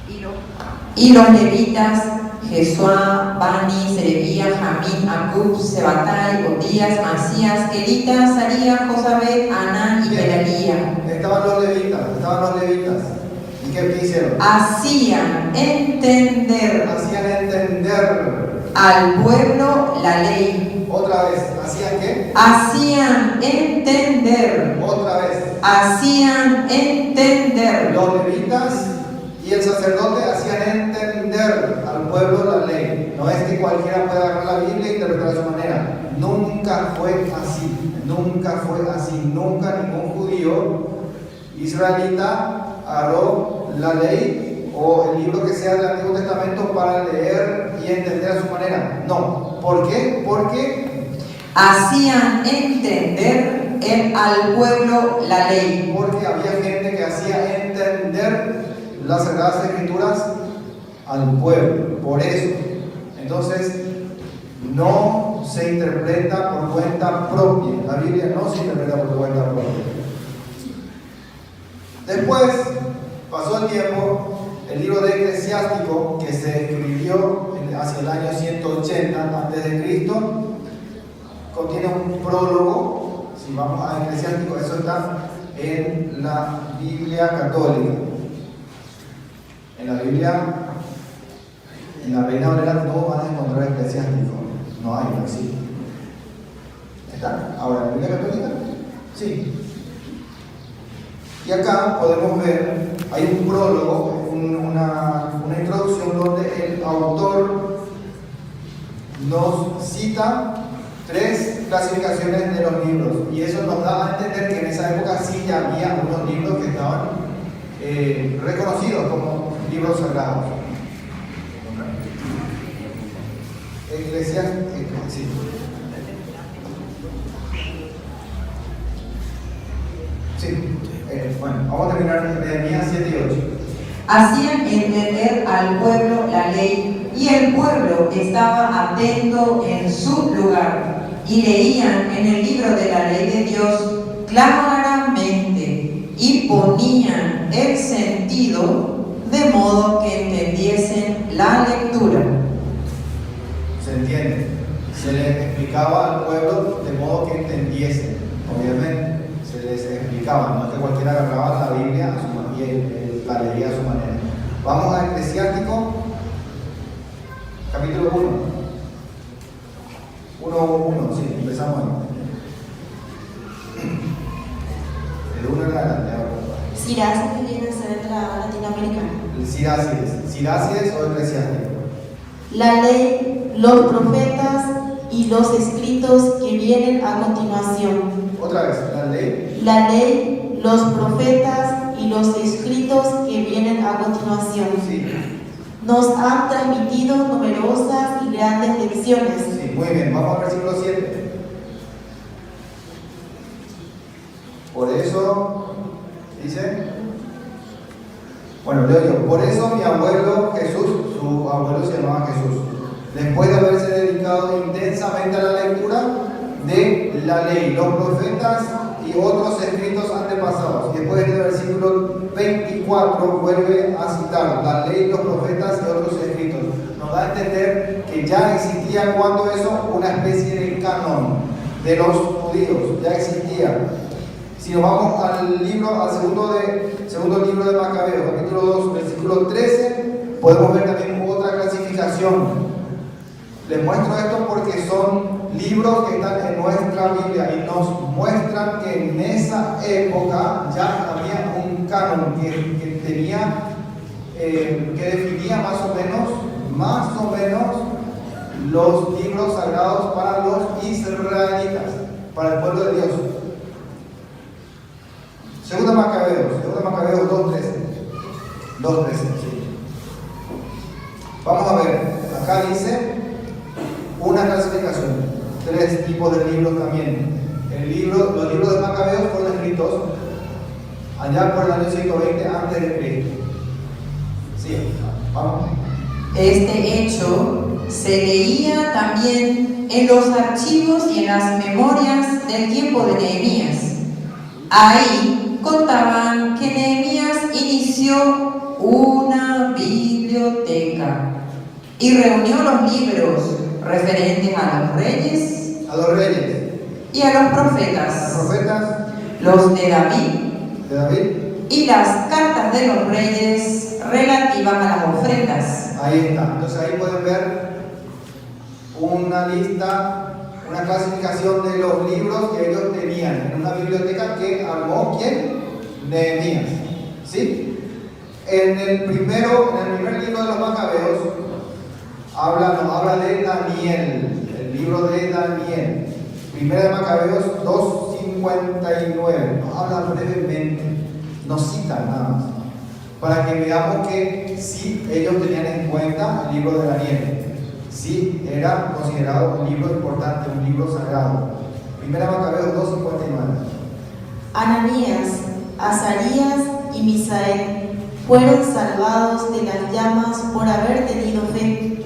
y 8. Y los levitas Jesuá, Bani, Serebía, Jamín, Acub, Sebatai, Odías, Masías, Elita, Saría, Josabed, Anán y Pelalía. Estaban los levitas. ¿Y qué hicieron? Hacían entender al pueblo la ley. Otra vez, ¿hacían qué? Hacían entender. Otra vez. Hacían entender. Los levitas y el sacerdote hacían entender al pueblo la ley. No es que cualquiera pueda agarrar la Biblia e interpretarla a su manera. Nunca fue así. Nunca ningún judío israelita agarró la ley o el libro que sea del Antiguo Testamento para leer y entender a su manera. No. ¿Por qué? Porque hacían entender al pueblo la ley. Porque había gente que hacía entender las Sagradas Escrituras al pueblo. Por eso. Entonces, no se interpreta por cuenta propia. La Biblia no se interpreta por cuenta propia. Después, pasó el tiempo, el libro de Eclesiástico, que se escribió hacia el año 180 a.C., contiene un prólogo. Si vamos a Eclesiástico, eso está en la Biblia católica. En la Biblia, en la Reina Valera, no van a encontrar Eclesiástico. No hay, no existe. ¿Está? Ahora, en la Biblia católica, sí. Y acá podemos ver, hay un prólogo, una introducción donde el autor nos cita 3 clasificaciones de los libros, y eso nos da a entender que en esa época sí ya había unos libros que estaban reconocidos como libros sagrados. Eclesiástico, sí. Sí. Bueno, vamos a terminar en Nehemías 7 y 8. Hacían entender al pueblo la ley, y el pueblo estaba atento en su lugar, y leían en el libro de la ley de Dios claramente, y ponían el sentido de modo que entendiesen la lectura. ¿Se entiende? Se les explicaba al pueblo de modo que entendiesen. Obviamente, se les explicaba, no es que cualquiera agarraba la Biblia a su manera y la leía a su manera. Vamos a Eclesiástico, capítulo 1. 1, sí, empezamos ahí. El 1 en adelante, ahora. Siracides que viene a ser de la Latinoamericana. Sirácides o Eclesiástico. La ley, los profetas y los escritos que vienen a continuación. Otra vez, la ley. La ley, los profetas y los escritos que vienen a continuación. Sí. Nos han transmitido numerosas y grandes lecciones. Sí, muy bien, vamos al versículo 7. Por eso, dice, bueno, leo yo. Por eso mi abuelo Jesús, su abuelo se llamaba Jesús, después de haberse dedicado intensamente a la lectura de la ley, los profetas y otros escritos antepasados. Y después en el versículo 24 vuelve a citar la ley, los profetas y otros escritos. Nos da a entender que ya existía, cuando eso, una especie de canon de los judíos, ya existía. Si nos vamos al segundo libro de Macabeos, capítulo 2, versículo 13, podemos ver también otra clasificación. Les muestro esto porque son libros que están en nuestra Biblia y nos muestran que en esa época ya había un canon que tenía, que definía más o menos los libros sagrados para los israelitas, para el pueblo de Dios. Segunda Macabeos 2.13. 2.13, sí. Vamos a ver, acá dice una clasificación, 3 tipos de libros también. Los libros de Macabeos fueron escritos allá por el año 120 a.C. Sí, vamos. Este hecho se leía también en los archivos y en las memorias del tiempo de Nehemías. Ahí contaban que Nehemías inició una biblioteca y reunió los libros referentes a los reyes a los reyes, y a los los profetas, profetas los de David, de David. y las cartas de los reyes relativas a las ofrendas. Ahí está. Entonces ahí pueden ver una lista, una clasificación de los libros que ellos tenían en una biblioteca que armó ¿quién? Nehemías. ¿Sí? En el primer libro de los Macabeos habla de Daniel, el libro de Daniel. Primera de Macabeos 2:59. Nos habla brevemente, nos cita nada más, para que veamos que sí, ellos tenían en cuenta el libro de Daniel. Sí, era considerado un libro importante, un libro sagrado. Primera Macabeos 2:59. Ananías, Azarías y Misael fueron salvados de las llamas por haber tenido fe.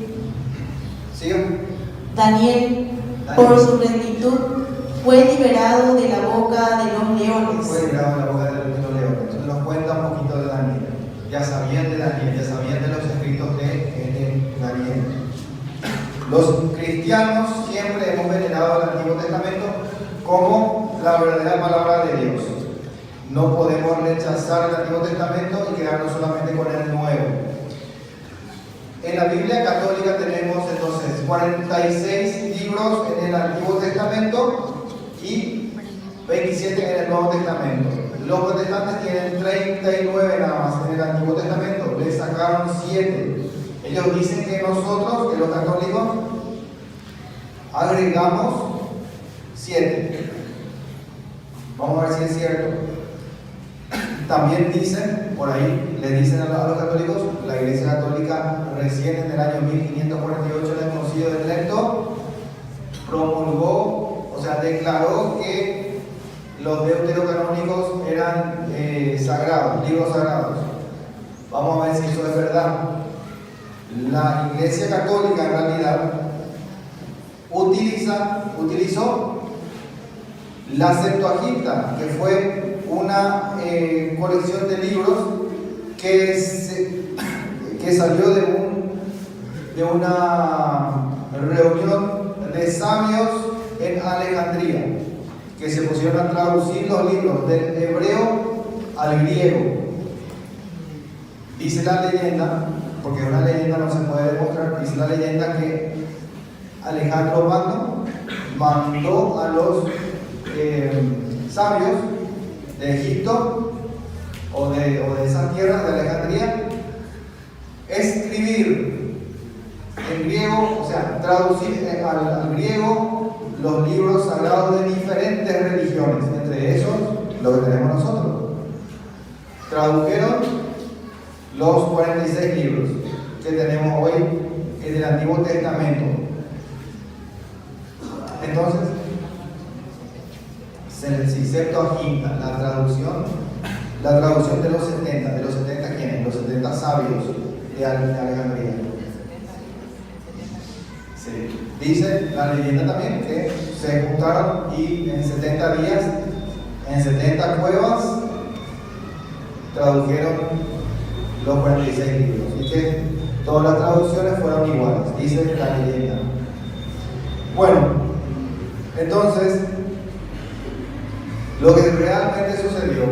¿Sigan? Daniel, por su rectitud, fue liberado de la boca de los leones. Fue liberado de la boca de los leones. Entonces nos cuenta un poquito de Daniel. Ya sabían de Daniel, ya sabían de los escritos de Daniel. Los cristianos siempre hemos venerado el Antiguo Testamento como la verdadera palabra de Dios. No podemos rechazar el Antiguo Testamento y quedarnos solamente con el Nuevo. En la Biblia católica tenemos entonces 46 libros en el Antiguo Testamento y 27 en el Nuevo Testamento. Los protestantes tienen 39 nada más en el Antiguo Testamento, le sacaron 7. Ellos dicen que nosotros, que los católicos, agregamos 7. Vamos a ver si es cierto. También dicen, por ahí, le dicen a los católicos, la Iglesia Católica recién en el año 1548 en el Concilio de Trento promulgó, o sea, declaró que los deuterocanónicos eran sagrados, libros sagrados. Vamos a ver si eso es verdad. La Iglesia Católica en realidad utilizó la Septuaginta, que fue una colección de libros que salió de una reunión de sabios en Alejandría, que se pusieron a traducir los libros del hebreo al griego. Dice la leyenda, porque una leyenda no se puede demostrar, dice la leyenda que Alejandro Magno mandó a los sabios de Egipto o de esas tierras de Alejandría escribir en griego, o sea, traducir al griego los libros sagrados de diferentes religiones, entre esos lo que tenemos nosotros. Tradujeron los 46 libros que tenemos hoy en el Antiguo Testamento. Entonces, si Septuaginta, la traducción de los 70 ¿quiénes? Los 70 sabios de Alejandría. Sí. Dice la leyenda también que se juntaron y en 70 días, en 70 cuevas, tradujeron los 46 libros. Y que todas las traducciones fueron iguales, dice la leyenda. Bueno, entonces, lo que realmente sucedió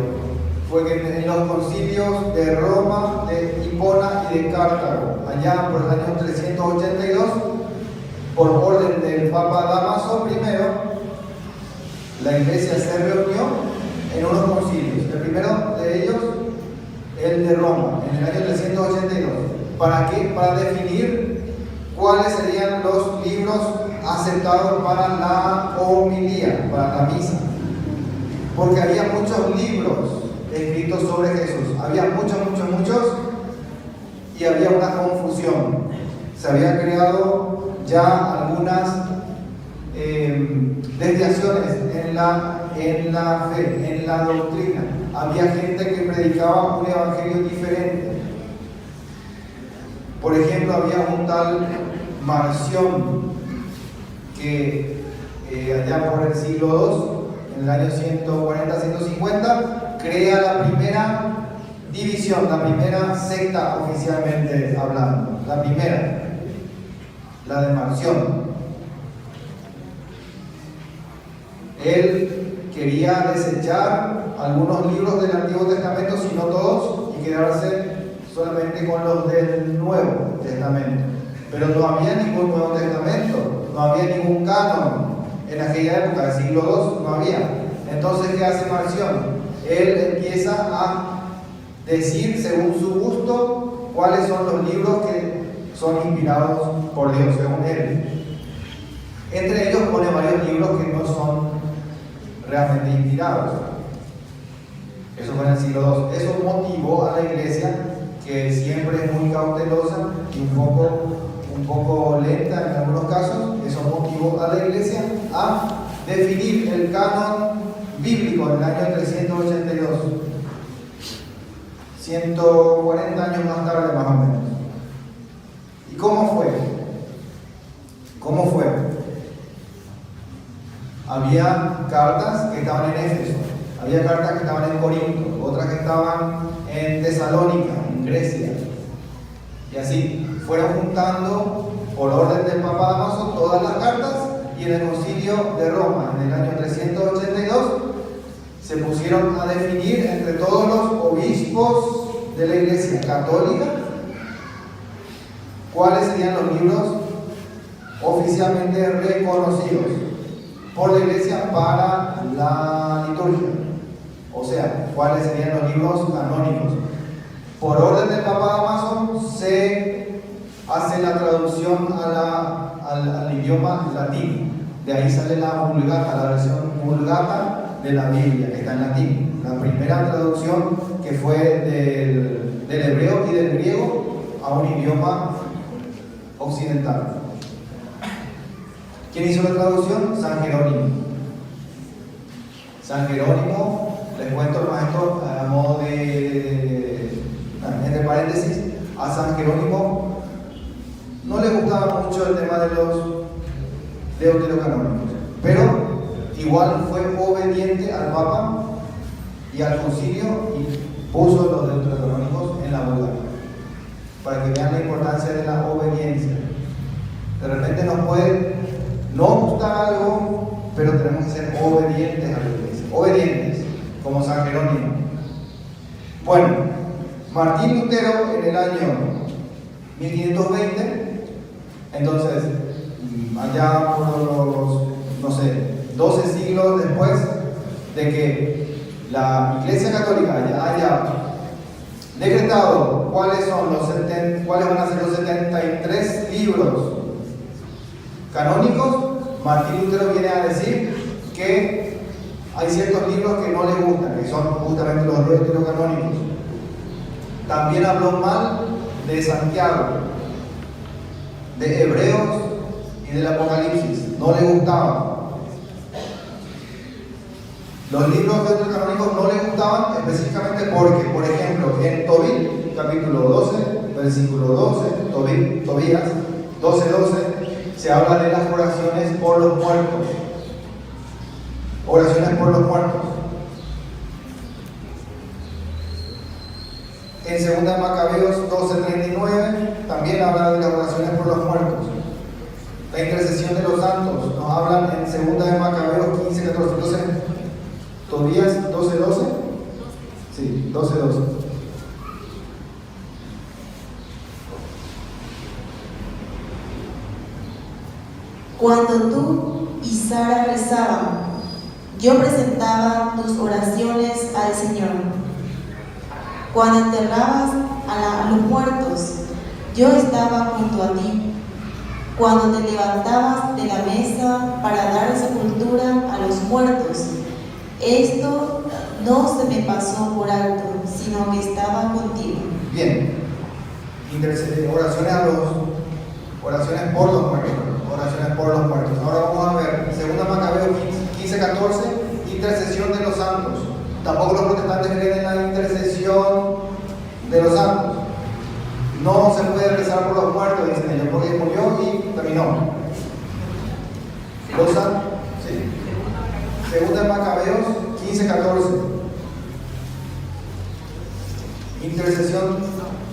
fue que en los concilios de Roma, de Hipona y de Cartago, allá por el año 382, por orden del Papa Dámaso I, la iglesia se reunió en unos concilios. El primero de ellos, el de Roma, en el año 382. ¿Para qué? Para definir cuáles serían los libros aceptados para la homilía, para la misa. Porque había muchos libros escritos sobre Jesús, había muchos, y había una confusión. Se habían creado ya algunas desviaciones en la fe, en la doctrina. Había gente que predicaba un evangelio diferente. Por ejemplo, había un tal Marción que allá por el siglo II, en el año 140-150, crea la primera división, la primera secta oficialmente hablando, la primera. la de Marción. Él quería desechar algunos libros del Antiguo Testamento, si no todos, y quedarse solamente con los del Nuevo Testamento. Pero no había ningún Nuevo Testamento, no había ningún canon. En aquella época, del siglo II, no había. Entonces, ¿qué hace Marción? Él empieza a decir, según su gusto, cuáles son los libros que son inspirados por Dios, según él. Entre ellos pone varios libros que no son realmente inspirados. Eso fue en el siglo II. Eso motivó a la iglesia, que siempre es muy cautelosa y un poco lenta en algunos casos. Eso motivó a la iglesia a definir el canon bíblico en el año 382, 140 años más tarde más o menos. ¿Y cómo fue? ¿Cómo fue? Había cartas que estaban en Éfeso, había cartas que estaban en Corinto, otras que estaban en Tesalónica, en Grecia, y así fueron juntando por orden del Papa Damaso todas las cartas, y en el Concilio de Roma, en el año 382, se pusieron a definir entre todos los obispos de la Iglesia Católica cuáles serían los libros oficialmente reconocidos por la Iglesia para la liturgia. O sea, cuáles serían los libros canónicos. Por orden del Papa Damaso se hace la traducción al idioma latín. De ahí sale la Vulgata, la versión Vulgata de la Biblia, que está en latín. La primera traducción que fue del hebreo y del griego a un idioma occidental. ¿Quién hizo la traducción? San Jerónimo. San Jerónimo, les cuento el maestro a modo entre paréntesis, a San Jerónimo no le gustaba mucho el tema de los deuterocanónicos, pero igual fue obediente al Papa y al Concilio y puso los deuterocanónicos en la Vulgata, para que vean la importancia de la obediencia. De repente nos puede no gustar algo, pero tenemos que ser obedientes a la iglesia, obedientes, como San Jerónimo. Bueno, Martín Lutero en el año 1520, entonces, allá por los, 12 siglos después de que la Iglesia Católica haya decretado cuáles van a ser los 73 libros canónicos, Martín Lutero viene a decir que hay ciertos libros que no le gustan, que son justamente los deuterocanónicos. También habló mal de Santiago, de Hebreos y del Apocalipsis, no le gustaban. Los libros deuterocanónicos no le gustaban específicamente porque, por ejemplo, en Tobit, capítulo 12, versículo 12, Tobías 12:12, se habla de las oraciones por los muertos. Oraciones por los muertos. En 2 Macabeos 12:39 también habla de las oraciones por los muertos. La intercesión de los santos nos hablan en 2 Macabeos 15:14. Entonces, Tobías 12:12. Sí, 12:12. Cuando tú y Sara rezaban, yo presentaba tus oraciones al Señor. Cuando enterrabas a los muertos, yo estaba junto a ti. Cuando te levantabas de la mesa para dar sepultura a los muertos, esto no se me pasó por alto, sino que estaba contigo. Bien, oraciones por los muertos. Oraciones por los muertos. Ahora vamos a ver 2 Macabeos 15:14, intercesión de los santos. Tampoco los protestantes creen en la intercesión de los santos. No se puede rezar por los muertos, dicen ellos, porque murió y terminó. Los santos, sí. 2 Macabeos 15:14. Intercesión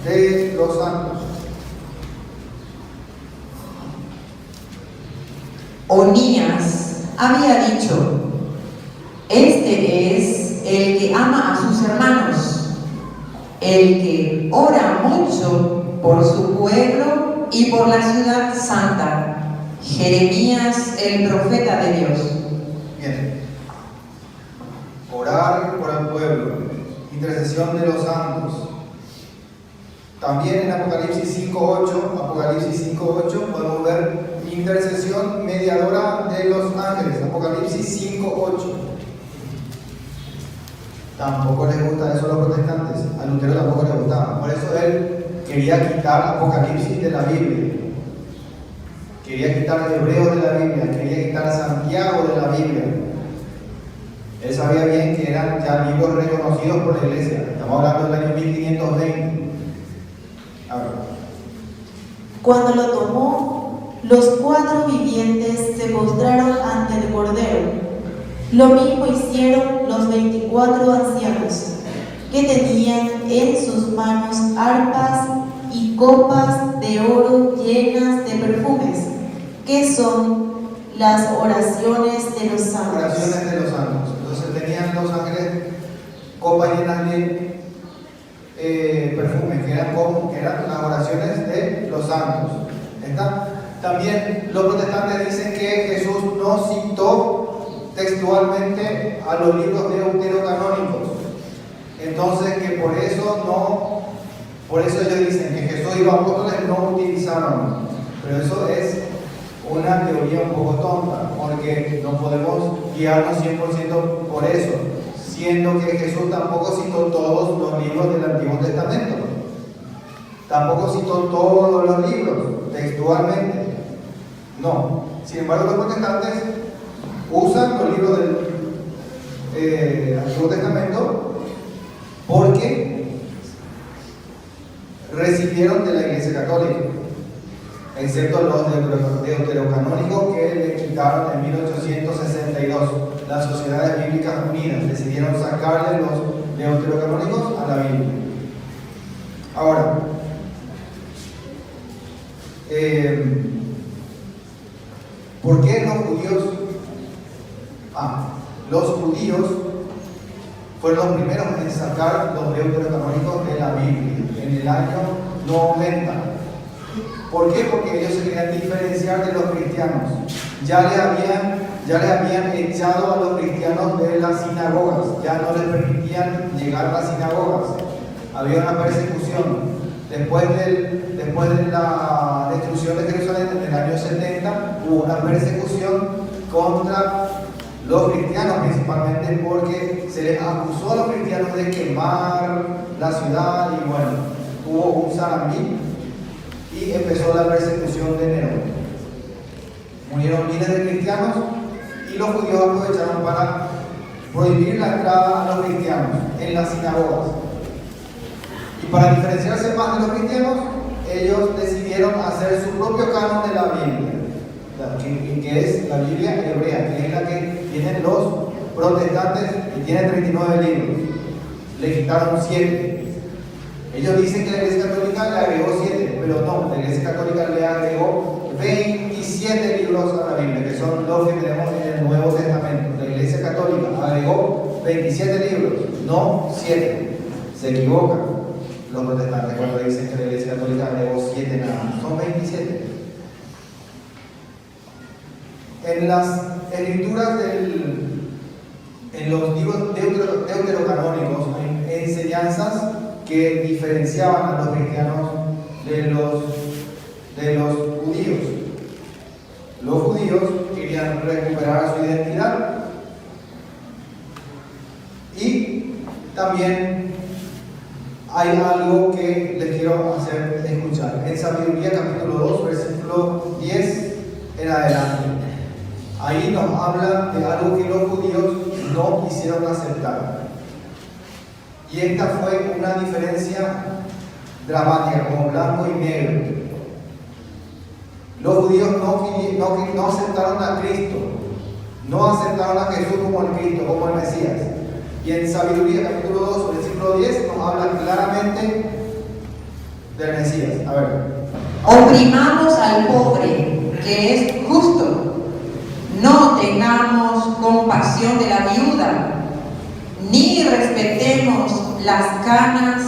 de los santos. Onías había dicho: este es el que ama a sus hermanos, el que ora mucho por su pueblo y por la ciudad santa. Jeremías, el profeta de Dios. Bien. Orar por el pueblo, intercesión de los santos. También en Apocalipsis 5:8 podemos ver intercesión mediadora de los ángeles. Apocalipsis 5:8. Tampoco les gusta eso a los protestantes. A Lutero tampoco les gustaba. Por eso él quería quitar Apocalipsis de la Biblia. Quería quitar Hebreos de la Biblia. Quería quitar Santiago de la Biblia. Él sabía bien que eran ya libros reconocidos por la iglesia. Estamos hablando del año 1520. Ahora. Cuando lo tomó, los 4 vivientes se postraron ante el Cordero. Lo mismo hicieron los 24 ancianos, que tenían en sus manos arpas y copas de oro llenas de perfumes, que son las oraciones de los santos. Oraciones de los santos. Entonces tenían los ángeles copas llenas de perfumes, que eran las oraciones de los santos. ¿Está? También los protestantes dicen que Jesús no citó textualmente a los libros deuterocanónicos. Entonces que por eso ellos dicen que Jesús y los apóstoles no utilizaron. Pero eso es una teoría un poco tonta, porque no podemos guiarnos 100% por eso, siendo que Jesús tampoco citó todos los libros del Antiguo Testamento. Tampoco citó todos los libros textualmente. No. Sin embargo, los protestantes usan los libros del Antiguo Testamento porque recibieron de la Iglesia Católica, excepto los deuterocanónicos que le quitaron en 1862. Las Sociedades Bíblicas Unidas decidieron sacarle los deuterocanónicos a la Biblia. Ahora, ¿por qué los judíos? Los judíos fueron los primeros en sacar los deuterocanónicos de la Biblia en el año 90. ¿Por qué? Porque ellos se querían diferenciar de los cristianos. Ya les habían echado a los cristianos de las sinagogas, ya no les permitían llegar a las sinagogas. Había una persecución. Después de la destrucción de Jerusalén en el año 70, hubo una persecución contra los cristianos, principalmente porque se les acusó a los cristianos de quemar la ciudad y bueno, hubo un saramí y empezó la persecución de Nerón. Murieron miles de cristianos y los judíos aprovecharon para prohibir la entrada a los cristianos en las sinagogas. Y para diferenciarse más de los cristianos, ellos decidieron hacer su propio canon de la Biblia, que es la Biblia hebrea, que es la que tienen los protestantes, y tiene 39 libros. Le quitaron 7. Ellos dicen que la Iglesia Católica le agregó 7, pero no, la Iglesia Católica le agregó 27 libros a la Biblia, que son los que tenemos en el Nuevo Testamento. La Iglesia Católica agregó 27 libros, no 7. Se equivocan los protestantes cuando dicen que la Iglesia Católica agregó 7 nada más, son 27. En las escrituras en los libros deuterocanónicos hay enseñanzas que diferenciaban a los cristianos de los judíos. Los judíos querían recuperar su identidad y también hay algo que les quiero hacer escuchar. En Sabiduría capítulo 2, versículo 10 en adelante. Ahí nos habla de algo que los judíos no quisieron aceptar. Y esta fue una diferencia dramática, como blanco y negro. Los judíos no aceptaron a Cristo, no aceptaron a Jesús como el Cristo, como el Mesías. Y en Sabiduría capítulo 2, versículo 10 nos habla claramente del Mesías. A ver. Oprimamos al pobre, que es justo, tengamos compasión de la viuda, ni respetemos las canas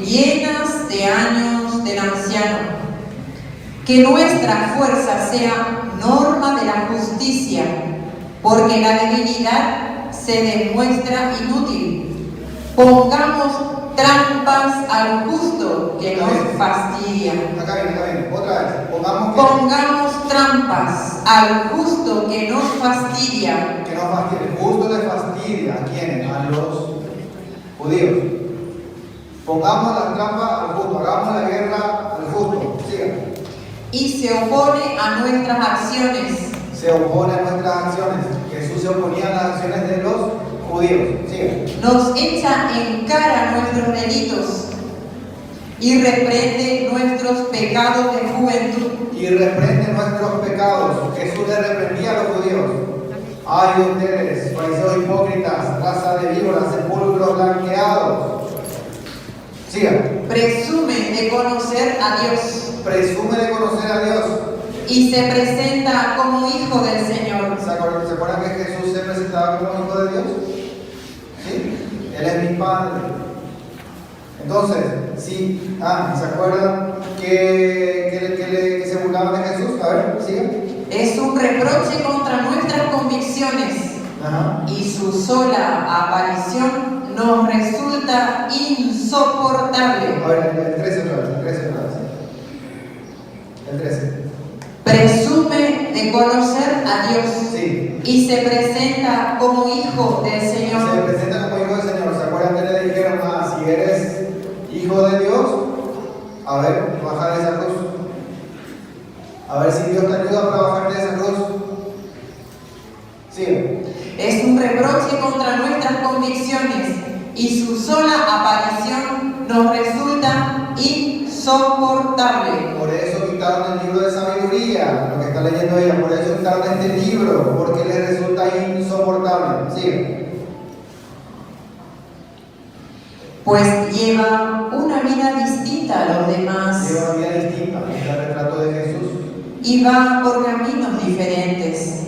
llenas de años del anciano. Que nuestra fuerza sea norma de la justicia, porque la debilidad se demuestra inútil. Pongamos trampas al justo que nos fastidia. Acá viene, otra vez. Pongamos trampas al justo que nos fastidia. Que nos fastidia. El justo le fastidia. ¿A quiénes? A los judíos. Pongamos las trampas al justo. Hagamos la guerra al justo. Sigan. Y se opone a nuestras acciones. Se opone a nuestras acciones. Jesús se oponía a las acciones de los judíos. Sigan. Nos echa en cara nuestros delitos y reprende nuestros pecados de juventud. Y reprende nuestros pecados. Jesús le reprendía a los judíos. Ay de ustedes, fariseos hipócritas, raza de víboras, sepulcros blanqueados. Sigan. Presume de conocer a Dios Presume de conocer a Dios. y se presenta como hijo del Señor. ¿Se acuerdan que Jesús se presentaba como hijo de Dios? ¿Sí? Él es mi Padre. Entonces, sí, ¿se acuerdan que se burlaban de Jesús? A ver, sigan. Es un reproche contra nuestras convicciones. Ajá. Y su sola aparición nos resulta insoportable. A ver, el 13 otra vez. El 13. Presume de conocer a Dios Sí. y se presenta como hijo del Se Señor. presenta como hijo del Señor. ¿Se acuerdan que le dijeron, si eres hijo de Dios, a ver, baja de esa cruz? A ver si Dios te ayuda para bajar de esa cruz. Sigue. Es un reproche contra nuestras convicciones y su sola aparición nos resulta insoportable. Por eso quitaron el libro de sabiduría, lo que está leyendo ella. Por eso quitaron este libro, porque le resulta insoportable. Sigue. Pues lleva una vida distinta a los demás Lleva una vida distinta, es el retrato de Jesús. y va por caminos diferentes.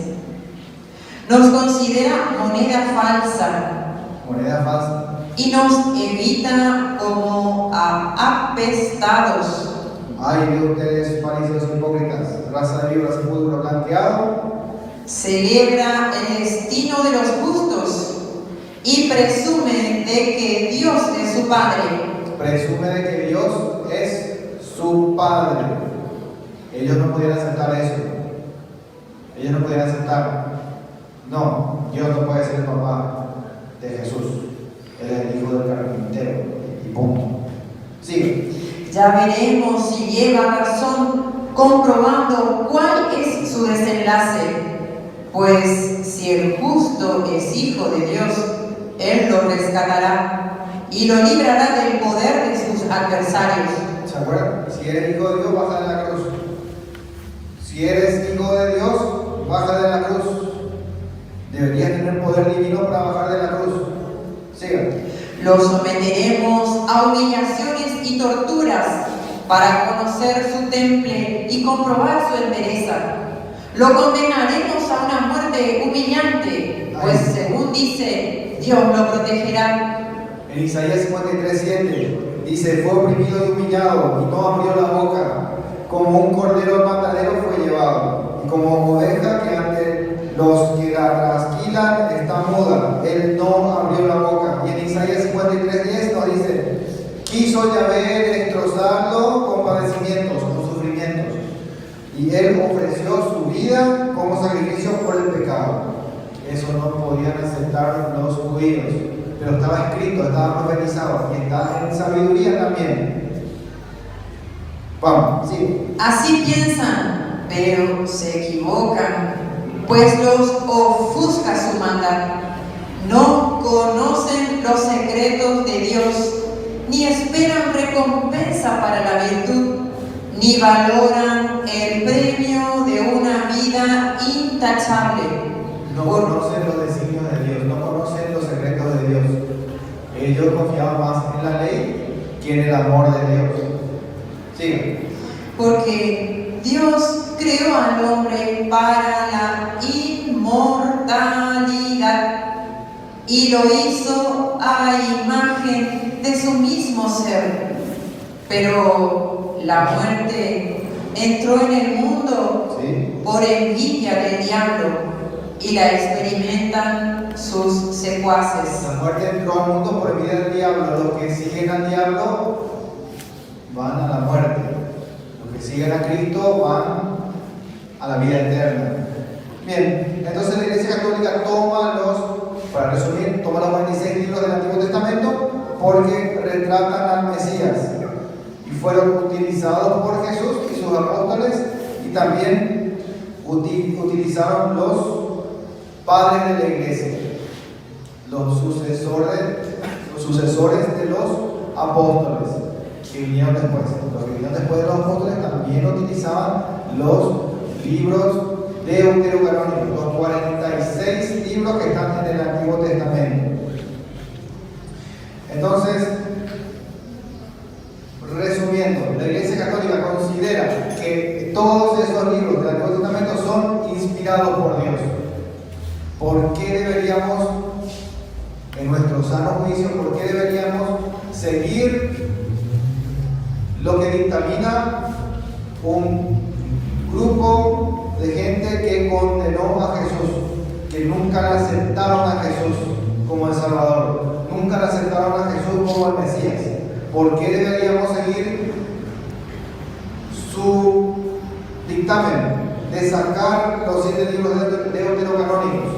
Nos considera moneda falsa Moneda falsa. y nos evita como a apestados. Ay de ustedes, fariseos hipócritas, raza de víboras, sepulcro blanqueado. Celebra el destino de los justos y presume de que Dios es su Padre. Presume de que Dios es su Padre. Ellos no podían aceptar eso. Ellos no podían aceptar. No, Dios no puede ser el papá de Jesús. Él es el hijo del carpintero. Y punto. Sigue. Ya veremos si lleva razón comprobando cuál es su desenlace. Pues si el justo es hijo de Dios, Él lo rescatará y lo librará del poder de sus adversarios. ¿Se acuerdan? Si eres hijo de Dios, baja de la cruz. Si eres hijo de Dios, baja de la cruz. Deberías tener poder divino para bajar de la cruz. Sigan. Lo someteremos a humillaciones y torturas para conocer su temple y comprobar su entereza. Lo condenaremos a una muerte humillante, pues según dice, Dios lo protegerá. En Isaías 53:7 dice: fue oprimido y humillado y no abrió la boca. Como un cordero al matadero fue llevado, y como oveja que ante los que la trasquilan está muda, él no abrió la boca. Y en Isaías 53:10 nos dice: quiso Yahvé destrozarlo con padecimientos, con sufrimientos, y él ofreció su vida como sacrificio por el pecado. Eso no podían aceptar los judíos, pero estaba escrito, estaba profetizado y está en sabiduría también. Vamos, sí. Así piensan, pero se equivocan, pues los ofusca su maldad. No conocen los secretos de Dios, ni esperan recompensa para la virtud, ni valoran el premio de una vida intachable. No conocen los designios de Dios, no conocen los secretos de Dios. Ellos confiaban más en la ley que en el amor de Dios. Sigue. Porque Dios creó al hombre para la inmortalidad. inmortalidad y lo hizo a imagen de su mismo ser. Pero la muerte entró en el mundo por envidia del diablo y la experimentan sus secuaces. La muerte entró al mundo por envidia del diablo. Los que siguen al diablo van a la muerte. Los que siguen a Cristo van a la vida eterna. Bien, entonces la Iglesia Católica para resumir, toma los 46 libros del Antiguo Testamento porque retratan al Mesías y fueron utilizados por Jesús y sus apóstoles, y también utilizaron los padres de la Iglesia, los sucesores de los apóstoles que vinieron después. Los que vinieron después de los apóstoles también utilizaban los libros deuterocanónicos, los 46 libros que están en el Antiguo Testamento. Entonces, resumiendo, la Iglesia Católica considera que todos esos libros del Antiguo Testamento son inspirados por Dios. ¿Por qué deberíamos, en nuestro sano juicio, por qué deberíamos seguir lo que dictamina un grupo de gente que condenó a Jesús, que nunca le aceptaron a Jesús como el Salvador, nunca le aceptaron a Jesús como el Mesías? ¿Por qué deberíamos seguir su dictamen de sacar los 7 libros deuterocanónicos?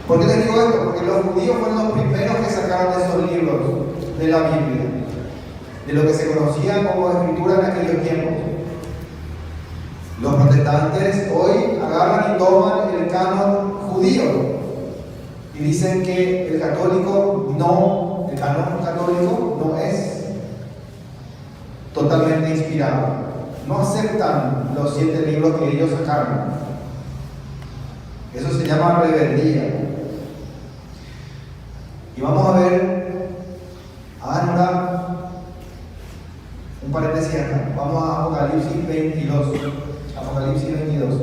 ¿Por qué les digo esto? Porque los judíos fueron los primeros que sacaron esos libros de la Biblia, de lo que se conocía como escritura en aquellos tiempos. Los protestantes hoy agarran y toman el canon judío y dicen que el canon católico no es totalmente inspirado. No aceptan los 7 libros que ellos sacaron. Eso se llama rebeldía. Y vamos a ver ahora un paréntesis acá. Vamos a Apocalipsis 22. Apocalipsis 22.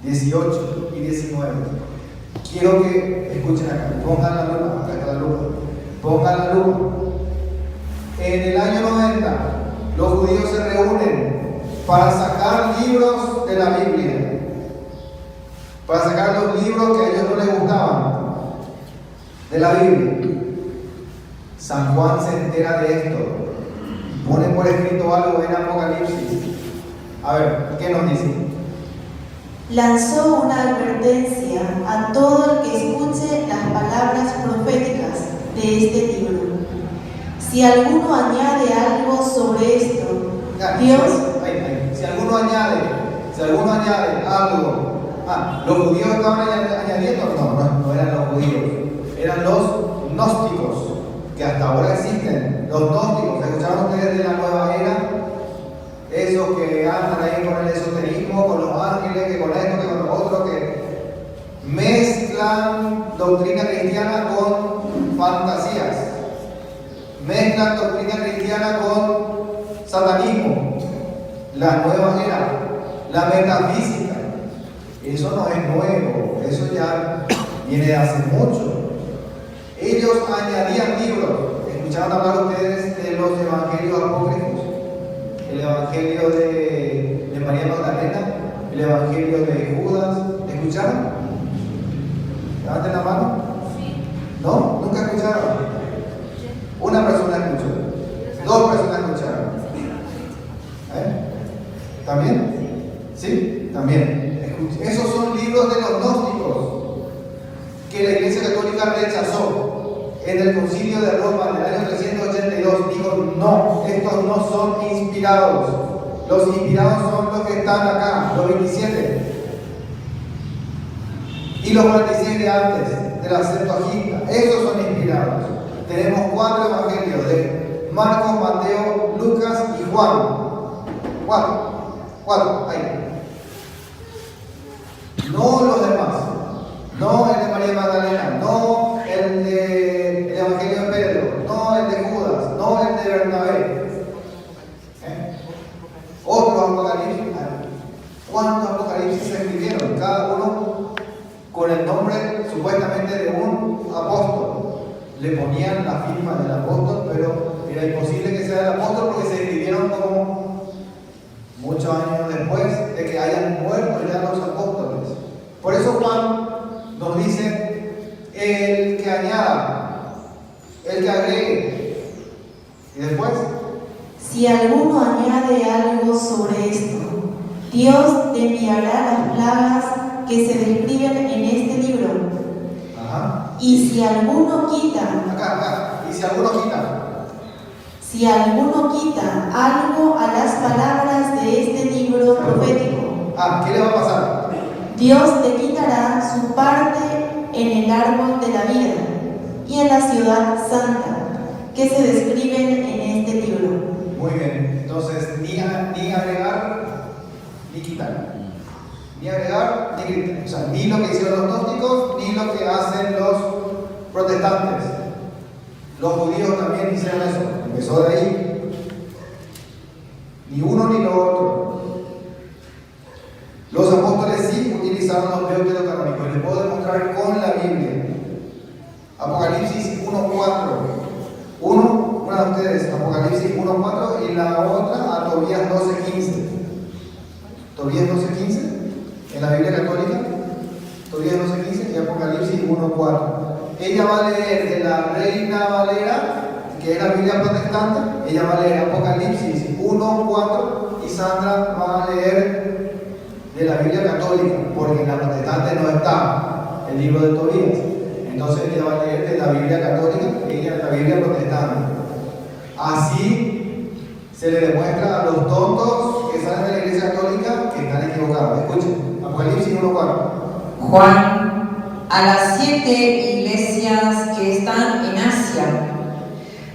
18 y 19. Quiero que escuchen acá. Pongan la lupa. Acá está la lupa. Pongan la lupa. En el año 90, los judíos se reúnen para sacar libros de la Biblia. Para sacar los libros que a ellos no les gustaban de la Biblia. San Juan se entera de esto. Pone por escrito algo en Apocalipsis. A ver, ¿qué nos dice? Lanzó una advertencia a todo el que escuche las palabras proféticas de este libro. Si alguno añade algo sobre esto, Dios... Si alguno añade algo... ¿los judíos estaban añadiendo? No eran los judíos. Eran los gnósticos, que hasta ahora existen. Los gnósticos, ¿escucharon ustedes de la nueva era? Esos que andan ahí con el esoterismo, con los ángeles, que con esto, que con lo otro, que mezclan doctrina cristiana con fantasías, mezclan doctrina cristiana con satanismo, la nueva era, la metafísica. Eso no es nuevo, eso ya viene de hace mucho. Ellos añadían libros. ¿Escucharon hablar ustedes de los evangelios apócrifos? El evangelio de María Magdalena, el evangelio de Judas. ¿Escucharon? Levanten la mano. ¿No? ¿Nunca escucharon? Una persona escuchó. 2 personas escucharon. ¿También? ¿Sí? También. Esos son libros de los gnósticos que la Iglesia Católica rechazó en el Concilio de Roma en el año 382. Dijo, no, estos no son inspirados. Los inspirados son los que están acá, los 27. Y los 46 de antes, de la Septuaginta. Esos son inspirados. Tenemos 4 evangelios de Marcos, Mateo, Lucas y Juan. 4, ahí. No los demás, no el de María Magdalena, no el Evangelio de Pedro, no el de Judas, no el de Bernabé. Otros apocalipsis, se escribieron, cada uno con el nombre supuestamente de un apóstol. Le ponían la firma del apóstol, pero era imposible que sea el apóstol porque se escribieron como muchos años después de que hayan muerto ya los apóstoles. Por eso Juan nos dice: el que añada, el que agregue. Y después, si alguno añade algo sobre esto, Dios te enviará las plagas que se describen en este libro. ajá, Y si alguno quita, acá, y si alguno quita, si alguno quita algo a las palabras de este libro profético, ¿qué le va a pasar? Dios te quitará su parte en el árbol de la vida y en la ciudad santa que se describen en este libro. Muy bien, entonces ni agregar ni quitar. Ni agregar ni quitar. O sea, ni lo que hicieron los gnósticos, ni lo que hacen los protestantes. Los judíos también hicieron eso. Empezó de ahí. Ni uno ni lo otro. Los apóstoles sí utilizaron los deuterocanónicos. Y les puedo demostrar con la Biblia. Apocalipsis 1:4. Una de ustedes, Apocalipsis 1:4, y la otra a Tobías 12:15. Tobías 12:15, en la Biblia católica, Tobías 12:15 y Apocalipsis 1:4. Ella va a leer de la Reina Valera, que es la Biblia protestante, ella va a leer Apocalipsis 1:4 y Sandra va a leer de la Biblia católica, porque en la protestante no está el libro de Tobías. Entonces ella va a leer de la Biblia católica, ella de la Biblia protestante. Así se le demuestra a los tontos que salen de la iglesia católica que están equivocados. Escuchen, Apocalipsis 1:4. Juan, a las 7 iglesias que están en Asia,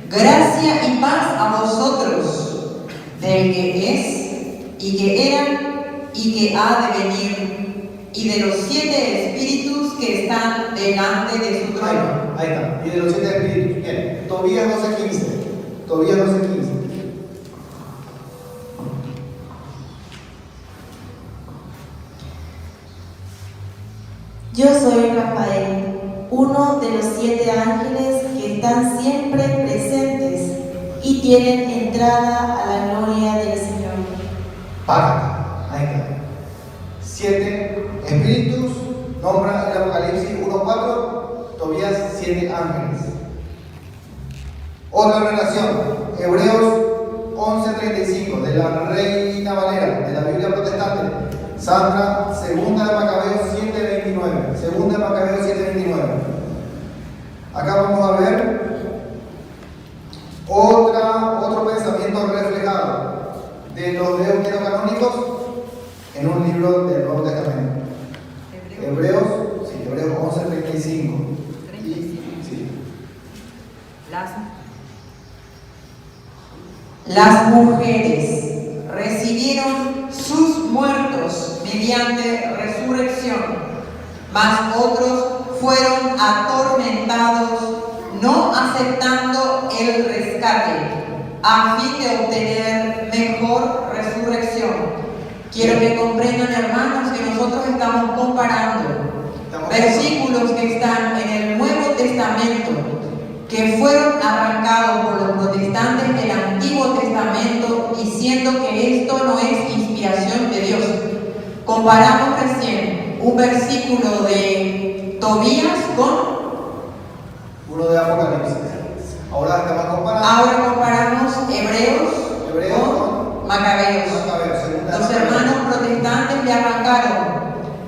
gracia y paz a vosotros, del que es, y que era, y que ha de venir, y de los 7 espíritus que están delante de su trono. Ahí está, y de los 7 espíritus. Bien, Tobías 12:15. Tobías 12:15. Yo soy Rafael, uno de los 7 ángeles que están siempre presentes y tienen entrada a la gloria del Señor. Para, ahí está. 7 espíritus, nombra el Apocalipsis 1:4, Tobías 7 ángeles. Otra relación, Hebreos 11:35, de la Reina Valera, de la Biblia protestante. Sandra, segunda de Macabeos 7:29. Segunda de Macabeos 7:29. Acá vamos a ver otro pensamiento reflejado de los deuterocanónicos en un libro del Nuevo Testamento. Hebreos 11:35. Sí. Las mujeres recibieron sus muertos mediante resurrección, mas otros fueron atormentados, no aceptando el rescate, a fin de obtener mejor resurrección. Quiero que comprendan, hermanos, que nosotros estamos comparando versículos que están en el Nuevo Testamento, que fueron arrancados por los protestantes del Antiguo Testamento, diciendo que esto no es inspiración de Dios. Comparamos recién un versículo de Tobías con uno de Apocalipsis. Ahora estamos comparando. Ahora comparamos Hebreos con Macabeos. Los hermanos protestantes le arrancaron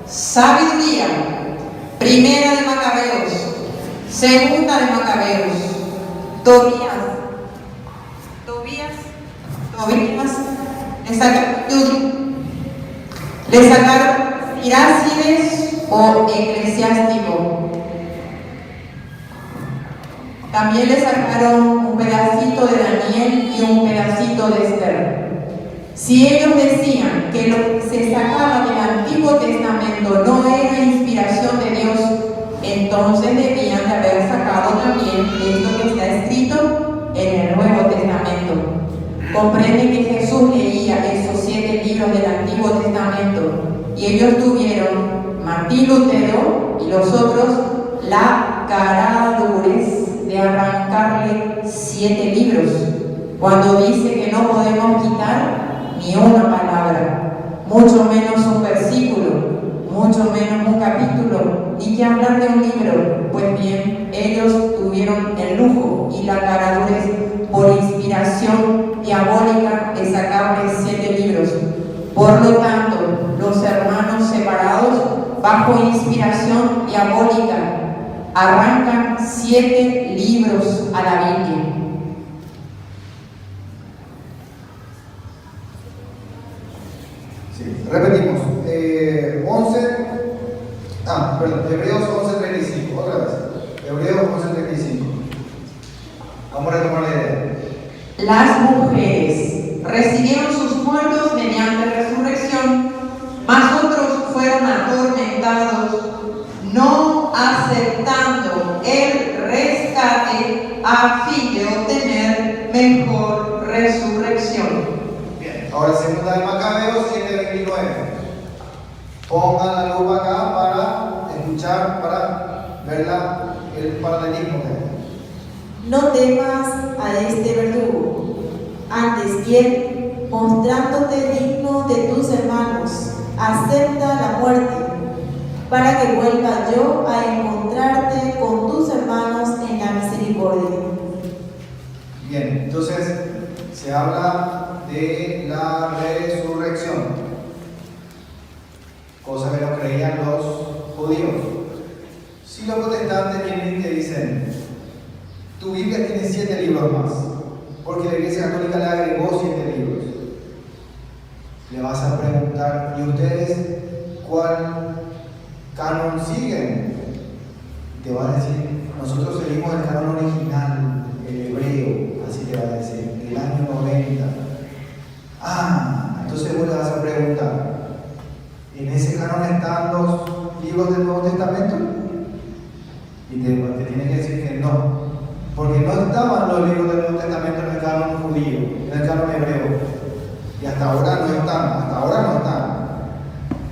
sabiduría, primera de Macabeos, segunda de Macabeos, Tobías, le sacaron Irácides o Eclesiástico. También le sacaron un pedacito de Daniel y un pedacito de Esther. Si ellos decían que lo que se sacaba del Antiguo Testamento no era inspiración de Dios, entonces debían de haber sacado también esto que está escrito en el Nuevo Testamento. Comprende que Jesús leía esos 7 libros del Antiguo Testamento y Y ellos tuvieron, Martín Lutero y los otros, la caradurez de arrancarle 7 libros, cuando dice que no podemos quitar ni una palabra, mucho menos un versículo, mucho menos un capítulo, ni que hablar de un libro. Pues bien, ellos tuvieron el lujo y la caradurez por inspiración diabólica de sacarle 7 libros. Por lo tanto, los hermanos separados, bajo inspiración diabólica, arrancan 7 libros a la Biblia. Sí, repetimos. 11. Hebreos 11:35. Otra vez. Hebreos 11:35. Vamos a retomar la idea. Las mujeres recibieron sus muertos mediante resurrección, mas otros fueron atormentados, no aceptando el rescate a fin de obtener mejor resurrección. Bien, ahora segunda de Macabeos 7:29. Pongan la lupa acá para escuchar, para ver el paralelismo que hay. No temas a este verdugo, antes bien, mostrándote digno de tus hermanos, acepta la muerte, para que vuelva yo a encontrarte con tus hermanos en la misericordia. Bien, entonces se habla de la resurrección, cosa que no creían los judíos. Si los protestantes vienen y te dicen, tu Biblia tiene 7 libros más, porque la Iglesia Católica le agregó 7 libros, le vas a preguntar, ¿y ustedes cuál canon siguen? Te va a decir, nosotros seguimos el canon original, el hebreo, así te va a decir, del año 90. Entonces vos le vas a preguntar, ¿en ese canon están los libros del Nuevo Testamento? Y te tiene que decir que no, porque no estaban los libros del Nuevo Testamento en el canon judío, en el canon hebreo, y hasta ahora no están.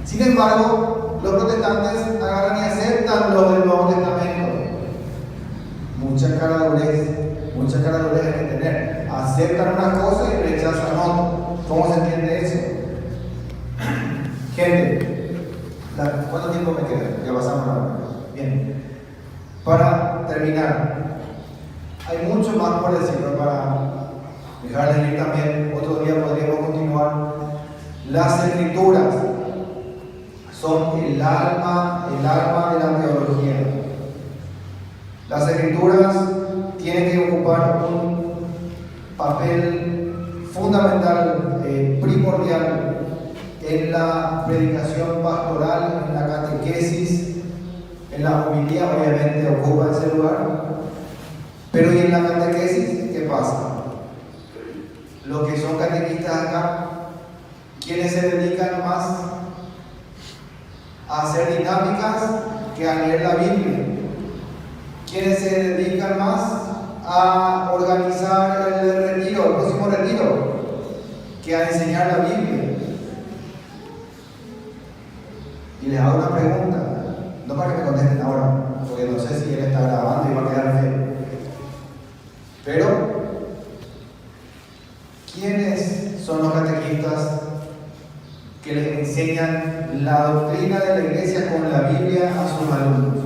Sin embargo, los protestantes agarran y aceptan los del Nuevo Testamento. Mucha caradurez hay que tener. Aceptan una cosa y rechazan otra. ¿Cómo se entiende eso? Gente, ¿cuánto tiempo me queda? Ya pasamos la hora. Bien. Para terminar, hay mucho más por decirlo, para dejarles ir también. Otro día podríamos continuar. Las Escrituras son el alma de la teología. Las Escrituras tienen que ocupar un papel fundamental, primordial en la predicación pastoral, en la catequesis, en la homilía, obviamente ocupa ese lugar. Pero ¿y en la catequesis qué pasa? Los que son catequistas acá, ¿quiénes se dedican más a hacer dinámicas que a leer la Biblia? ¿Quiénes se dedican más a organizar el próximo retiro, que a enseñar la Biblia? Y les hago una pregunta, no para que me contesten ahora, porque no sé si él está grabando y va a quedar feo. Pero, ¿quiénes son los catequistas que les enseñan la doctrina de la Iglesia con la Biblia a sus alumnos?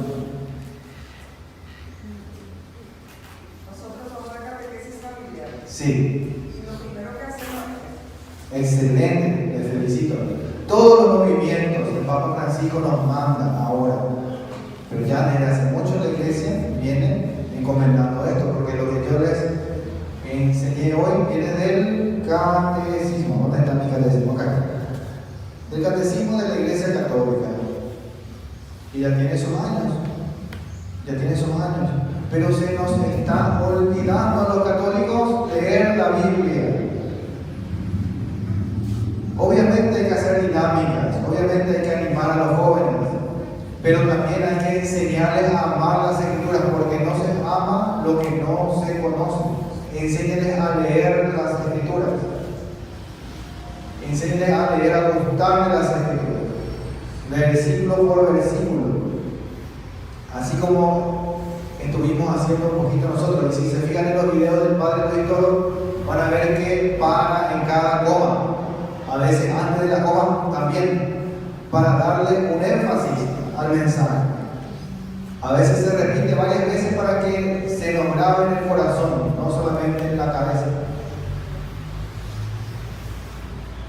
Nosotros somos la catequesis familiar. Sí. Y lo primero que hacemos es... Excelente, les felicito. Todos los movimientos el Papa Francisco nos manda ahora, pero ya desde hace mucho la Iglesia viene encomendando esto, porque lo que yo les enseñé hoy viene del catecismo. ¿Dónde está mi catecismo? Acá. Del catecismo de la Iglesia Católica. Y ya tiene sus años. Pero se nos está olvidando a los católicos leer la Biblia. Obviamente hay que hacer dinámicas, obviamente hay que animar a los jóvenes, pero también hay que enseñarles a amar las Escrituras, porque no se ama lo que no se conoce. Enséñenles a leer las Escrituras. Enséñenles a leer, a gustar de las Escrituras. versículo por versículo, así como estuvimos haciendo un poquito nosotros. Y si se fijan en los videos del Padre Luis Toro, van a ver que para en cada coma, a veces antes de la coma también, para darle un énfasis al mensaje. A veces se repite varias veces para que se nos grabe en el corazón, no solamente en la cabeza.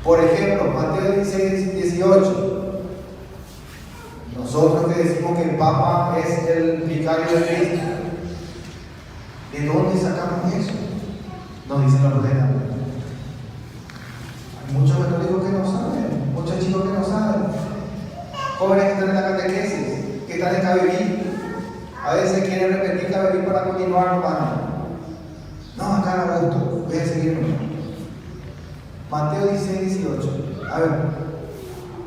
Por ejemplo, Mateo 16, 18. Nosotros que decimos que el Papa es el vicario de Cristo, ¿de dónde sacamos eso? Nos dicen los protestantes. Hay muchos católicos que no saben, muchos chicos que no saben, jóvenes que están en la catequesis, que están en Caberí, a veces quieren repetir Caberí para continuar, hermano. No, acá a gusto, voy a seguir. Mateo 16, 18. A ver.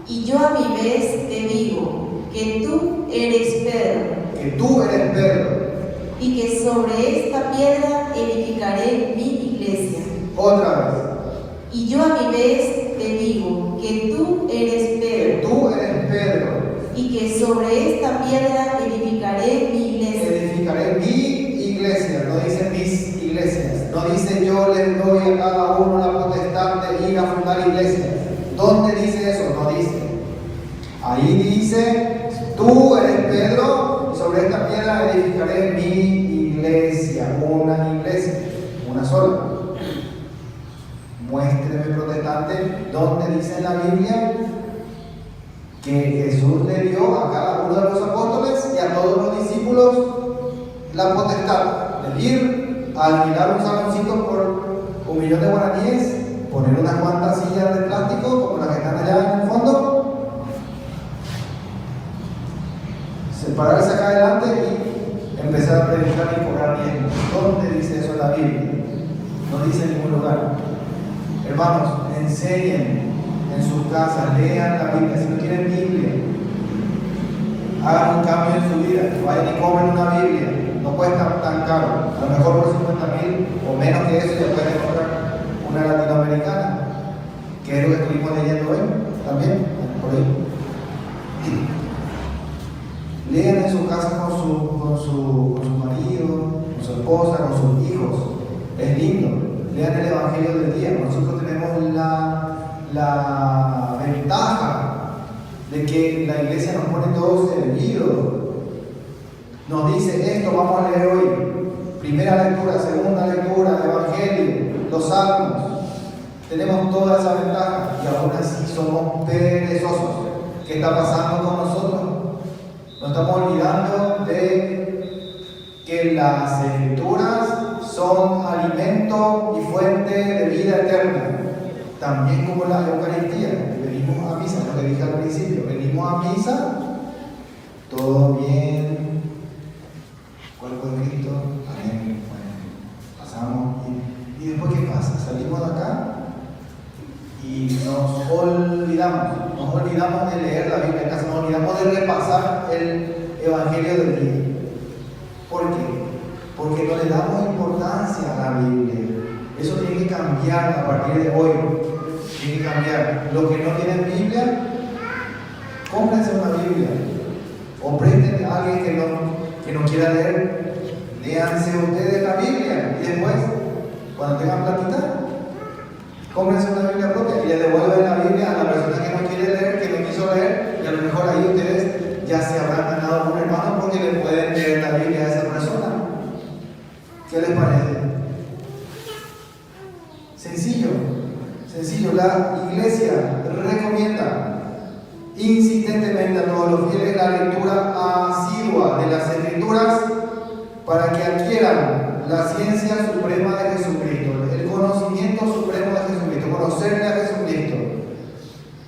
Y yo a mi vez te digo que tú eres Pedro, Que tú eres Pedro. y que sobre esta piedra edificaré mi iglesia. Otra vez. Y yo a mi vez te digo que tú eres Que Pedro, tú eres Pedro. y que sobre esta piedra edificaré mi iglesia. Edificaré mi iglesia. No dice mis iglesias. No dice yo les doy a cada uno la potestad de ir a fundar iglesias. ¿Dónde dice eso? No dice. Ahí dice, tú eres Pedro, y sobre esta piedra edificaré mi iglesia. Una iglesia, una sola. Muéstreme, protestante, ¿dónde dice en la Biblia que Jesús le dio a cada uno de los apóstoles y a todos los discípulos la potestad de ir a alquilar un saloncito por 1.000.000 de guaraníes, poner unas cuantas sillas de plástico como las que están allá en el fondo, separarse acá adelante y empezar a predicar y cobrar diezmos? ¿Dónde dice eso en la Biblia? No dice en ningún lugar. Hermanos, enseñen en sus casas, lean la Biblia. Si no tienen Biblia, hagan un cambio en su vida, vayan y compren una Biblia. No cuesta tan caro, a lo mejor por 50.000 o menos que eso ya pueden comprar una latinoamericana, que es lo que estuvimos leyendo hoy también, por ahí. Lean en su casa con su marido, con su esposa, con sus hijos. Es lindo. Lean el Evangelio del día. Nosotros tenemos la ventaja de que la iglesia nos pone todo servido. Nos dice esto, vamos a leer hoy. Primera lectura, segunda lectura, Evangelio, los Salmos. Tenemos toda esa ventaja y aún así somos perezosos. ¿Qué está pasando con nosotros? Nos estamos olvidando de que las Escrituras son alimento y fuente de vida eterna. También como la Eucaristía. Venimos a misa, lo que dije al principio. Venimos a misa, todo bien, cuerpo de Cristo, amén. Bueno, pasamos. ¿Y después qué pasa? Salimos de acá y nos olvidamos de leer la Biblia en casa, nos olvidamos de repasar el Evangelio del día. ¿Por qué? Porque no le damos importancia a la Biblia. Eso tiene que cambiar a partir de hoy. Tiene que cambiar. Los que no tienen Biblia, cómprense una Biblia. O presten a alguien que no quiera leer. Léanse ustedes la Biblia. Y después, cuando tengan platita, cómprense una Biblia propia y le devuelven la Biblia a la persona que no quiere leer, que no quiso leer. Y a lo mejor ahí ustedes ya se habrán ganado un hermano porque le pueden leer la Biblia a esa persona. ¿Qué les parece? Sencillo. La iglesia recomienda insistentemente a todos los fieles la lectura asidua de las Escrituras para que adquieran la ciencia suprema de Jesucristo, el conocimiento supremo de Jesucristo, conocerle a Jesucristo.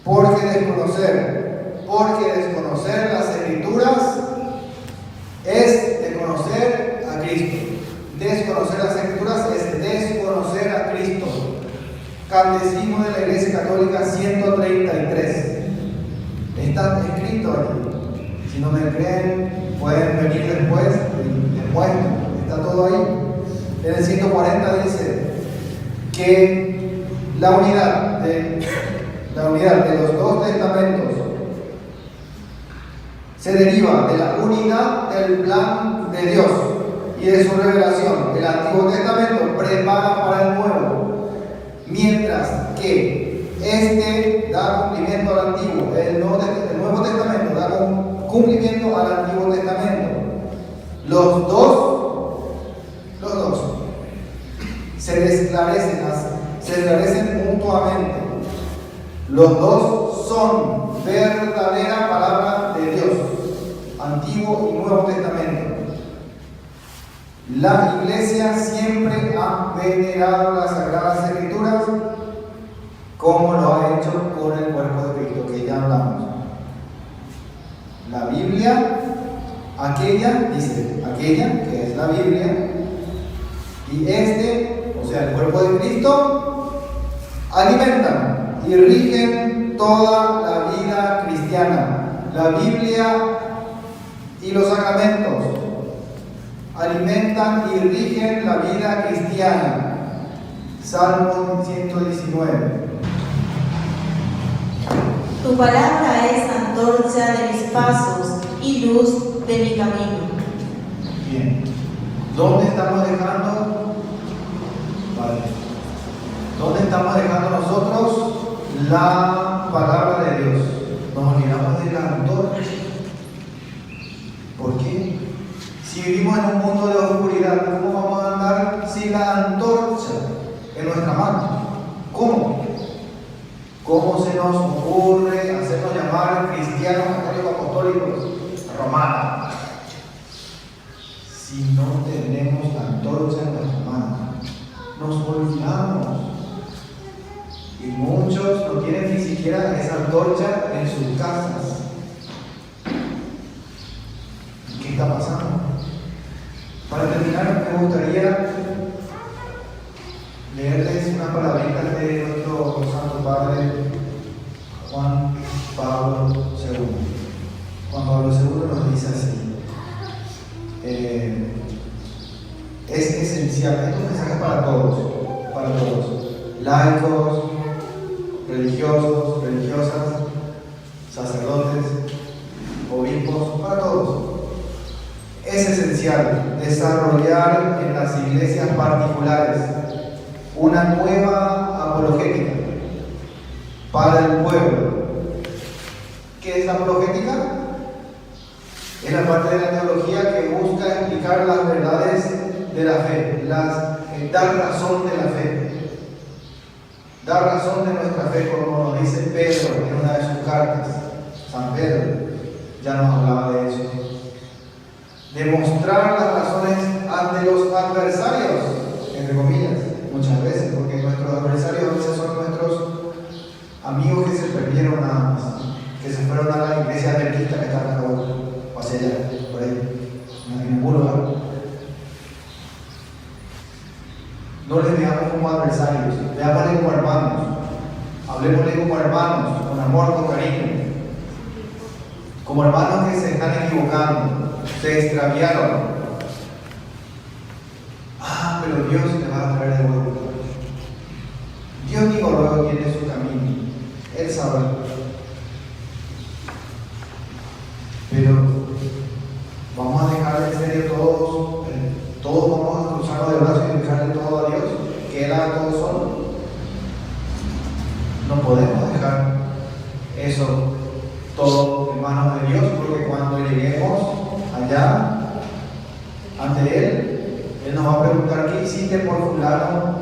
Porque desconocer las Escrituras es desconocer a Cristo. Desconocer las Escrituras es desconocer a Cristo. Catecismo de la Iglesia Católica 133. Está escrito allí. Si no me creen, pueden venir después y les muestro. Está todo ahí. En el 140 dice que la unidad de los dos testamentos se deriva de la unidad del plan de Dios y de su revelación. El Antiguo Testamento prepara para el Nuevo, mientras que este da cumplimiento al Antiguo. El Nuevo Testamento da cumplimiento al Antiguo Testamento. Los dos se esclarecen mutuamente. Los dos son verdadera palabra de Dios, Antiguo y Nuevo Testamento. La Iglesia siempre ha venerado las Sagradas Escrituras como lo ha hecho con el cuerpo de Cristo, que ya hablamos. La Biblia, aquella que es la Biblia, y o sea, el cuerpo de Cristo, alimentan y rigen toda la vida cristiana. La Biblia y los sacramentos alimentan y rigen la vida cristiana. Salmo 119. Tu palabra es antorcha de mis pasos y luz de mi camino. Bien. ¿Dónde estamos dejando? Vale. ¿Dónde estamos dejando nosotros la palabra de Dios? Nos olvidamos de la antorcha. ¿Por qué? Si vivimos en un mundo de oscuridad, ¿cómo vamos a andar sin la antorcha en nuestra mano? ¿Cómo? ¿Cómo se nos ocurre hacernos llamar cristianos católicos apostólicos romanos si no tenemos la antorcha en nuestra mano? Nos olvidamos. Y muchos no tienen ni siquiera esa antorcha en sus casas. ¿Qué está pasando? Para terminar, me gustaría leerles unas palabritas de nuestro Santo Padre Juan Pablo II. Juan Pablo II nos dice así: es esencial, estos mensajes para todos, laicos, religiosos, religiosas, sacerdotes, obispos, para todos. Es esencial desarrollar en las iglesias particulares una nueva apologética para el pueblo. ¿Qué es la apologética? Es la parte de la teología que busca explicar las verdades de la fe, dar razón de la fe, dar razón de nuestra fe, como nos dice Pedro en una de sus cartas. San Pedro ya nos hablaba de eso. Demostrar las razones ante los adversarios, entre comillas, muchas veces, porque nuestros adversarios a veces son nuestros amigos que se perdieron nada más, que se fueron a la iglesia adventista que está acá o hacia allá, por ahí, en ningún lugar. No les veamos como adversarios, veámosles como hermanos, hablemosles como hermanos, con amor, con cariño, como hermanos que se están equivocando, se extraviaron. Pero Dios te va a traer de vuelta. Dios digo luego tiene su camino, Él sabe. Pero vamos a dejar en serio todos vamos a cruzarnos de brazos y dejarle todo a Dios, que Él haga todo solo. No podemos dejar eso todo en manos de Dios, porque cuando lleguemos allá ante Él nos va a preguntar: ¿qué hiciste por fulano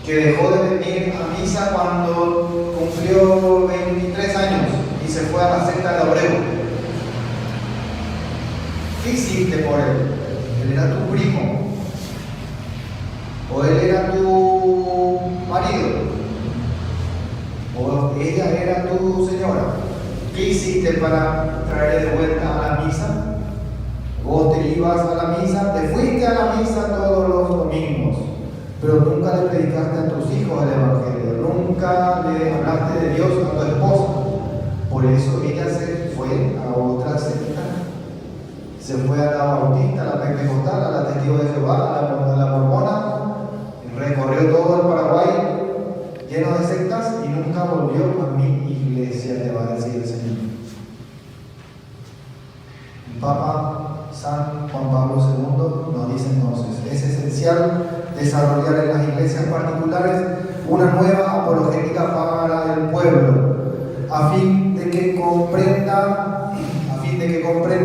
que dejó de venir a misa cuando cumplió 23 años y se fue a la secta de Abreu? ¿Qué hiciste por él? ¿Él era tu primo? ¿O él era tu marido? ¿O ella era tu señora? ¿Qué hiciste para traerle de vuelta a la misa? Vos te ibas a la misa, te fuiste a la misa todos los domingos, pero nunca le predicaste a tus hijos el Evangelio, nunca le hablaste de Dios a tu esposa. Por eso ella se fue a otra secta, se fue a la bautista, a la pentecostal, a la testigo de Jehová, a la mormona, recorrió todo el Paraguay lleno de sectas y nunca volvió a mi iglesia, le va a decir el Señor. Papa San Juan Pablo II nos dice entonces: es esencial desarrollar en las iglesias particulares una nueva apologética para el pueblo, a fin de que comprenda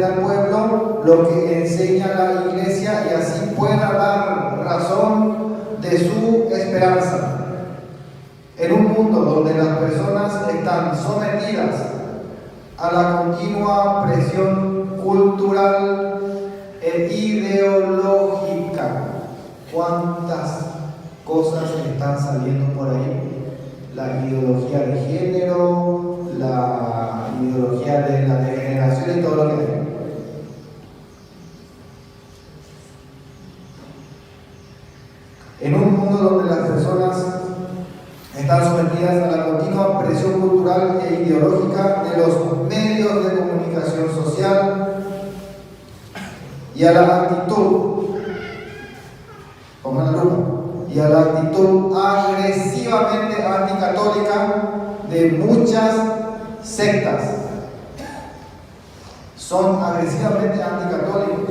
el pueblo lo que enseña la iglesia y así pueda dar razón de su esperanza. En un mundo donde las personas están sometidas a la continua presión cultural e ideológica, ¿cuántas cosas están saliendo por ahí? La ideología de género, la ideología de la degeneración y todo lo que hay. En un mundo donde las personas están sometidas a la continua presión cultural e ideológica de los medios de comunicación social y a la actitud, pongan la lupa, y a la actitud agresivamente anticatólica de muchas sectas. Son agresivamente anticatólicos.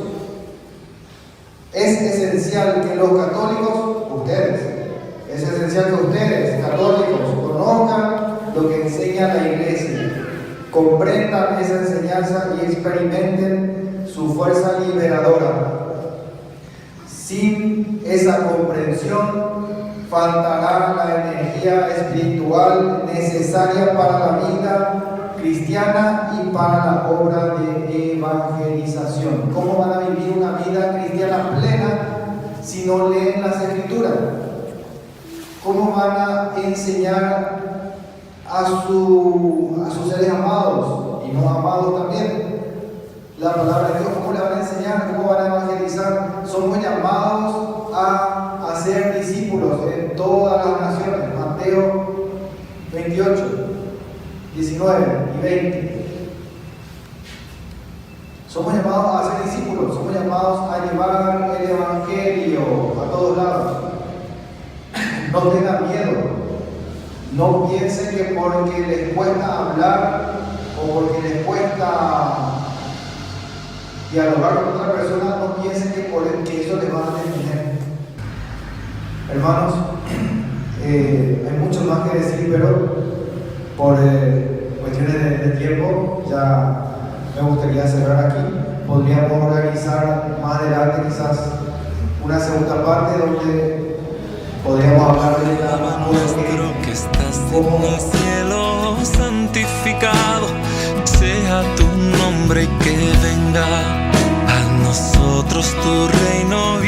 Es esencial que los católicos, es esencial que ustedes, católicos, conozcan lo que enseña la iglesia, comprendan esa enseñanza y experimenten su fuerza liberadora. Sin esa comprensión faltará la energía espiritual necesaria para la vida cristiana y para la obra de evangelización. ¿Cómo van a vivir una vida cristiana plena si no leen las Escrituras? ¿Cómo van a enseñar a sus seres amados y no amados también la palabra de Dios? ¿Cómo le van a enseñar? ¿Cómo van a evangelizar? Somos llamados a ser discípulos en todas las naciones. Mateo 28, 19 y 20. Somos llamados a ser discípulos, somos llamados a llevar el evangelio a todos lados. No tengan miedo, no piensen que porque les cuesta hablar o porque les cuesta dialogar con otra persona, no piensen que eso les va a detener. Hermanos, hay mucho más que decir, pero por cuestiones de tiempo ya me gustaría cerrar aquí. Podríamos organizar más adelante quizás una segunda parte donde podríamos hablar de la nuestro que estás en el cielo, santificado sea tu nombre, y que venga a nosotros tu reino y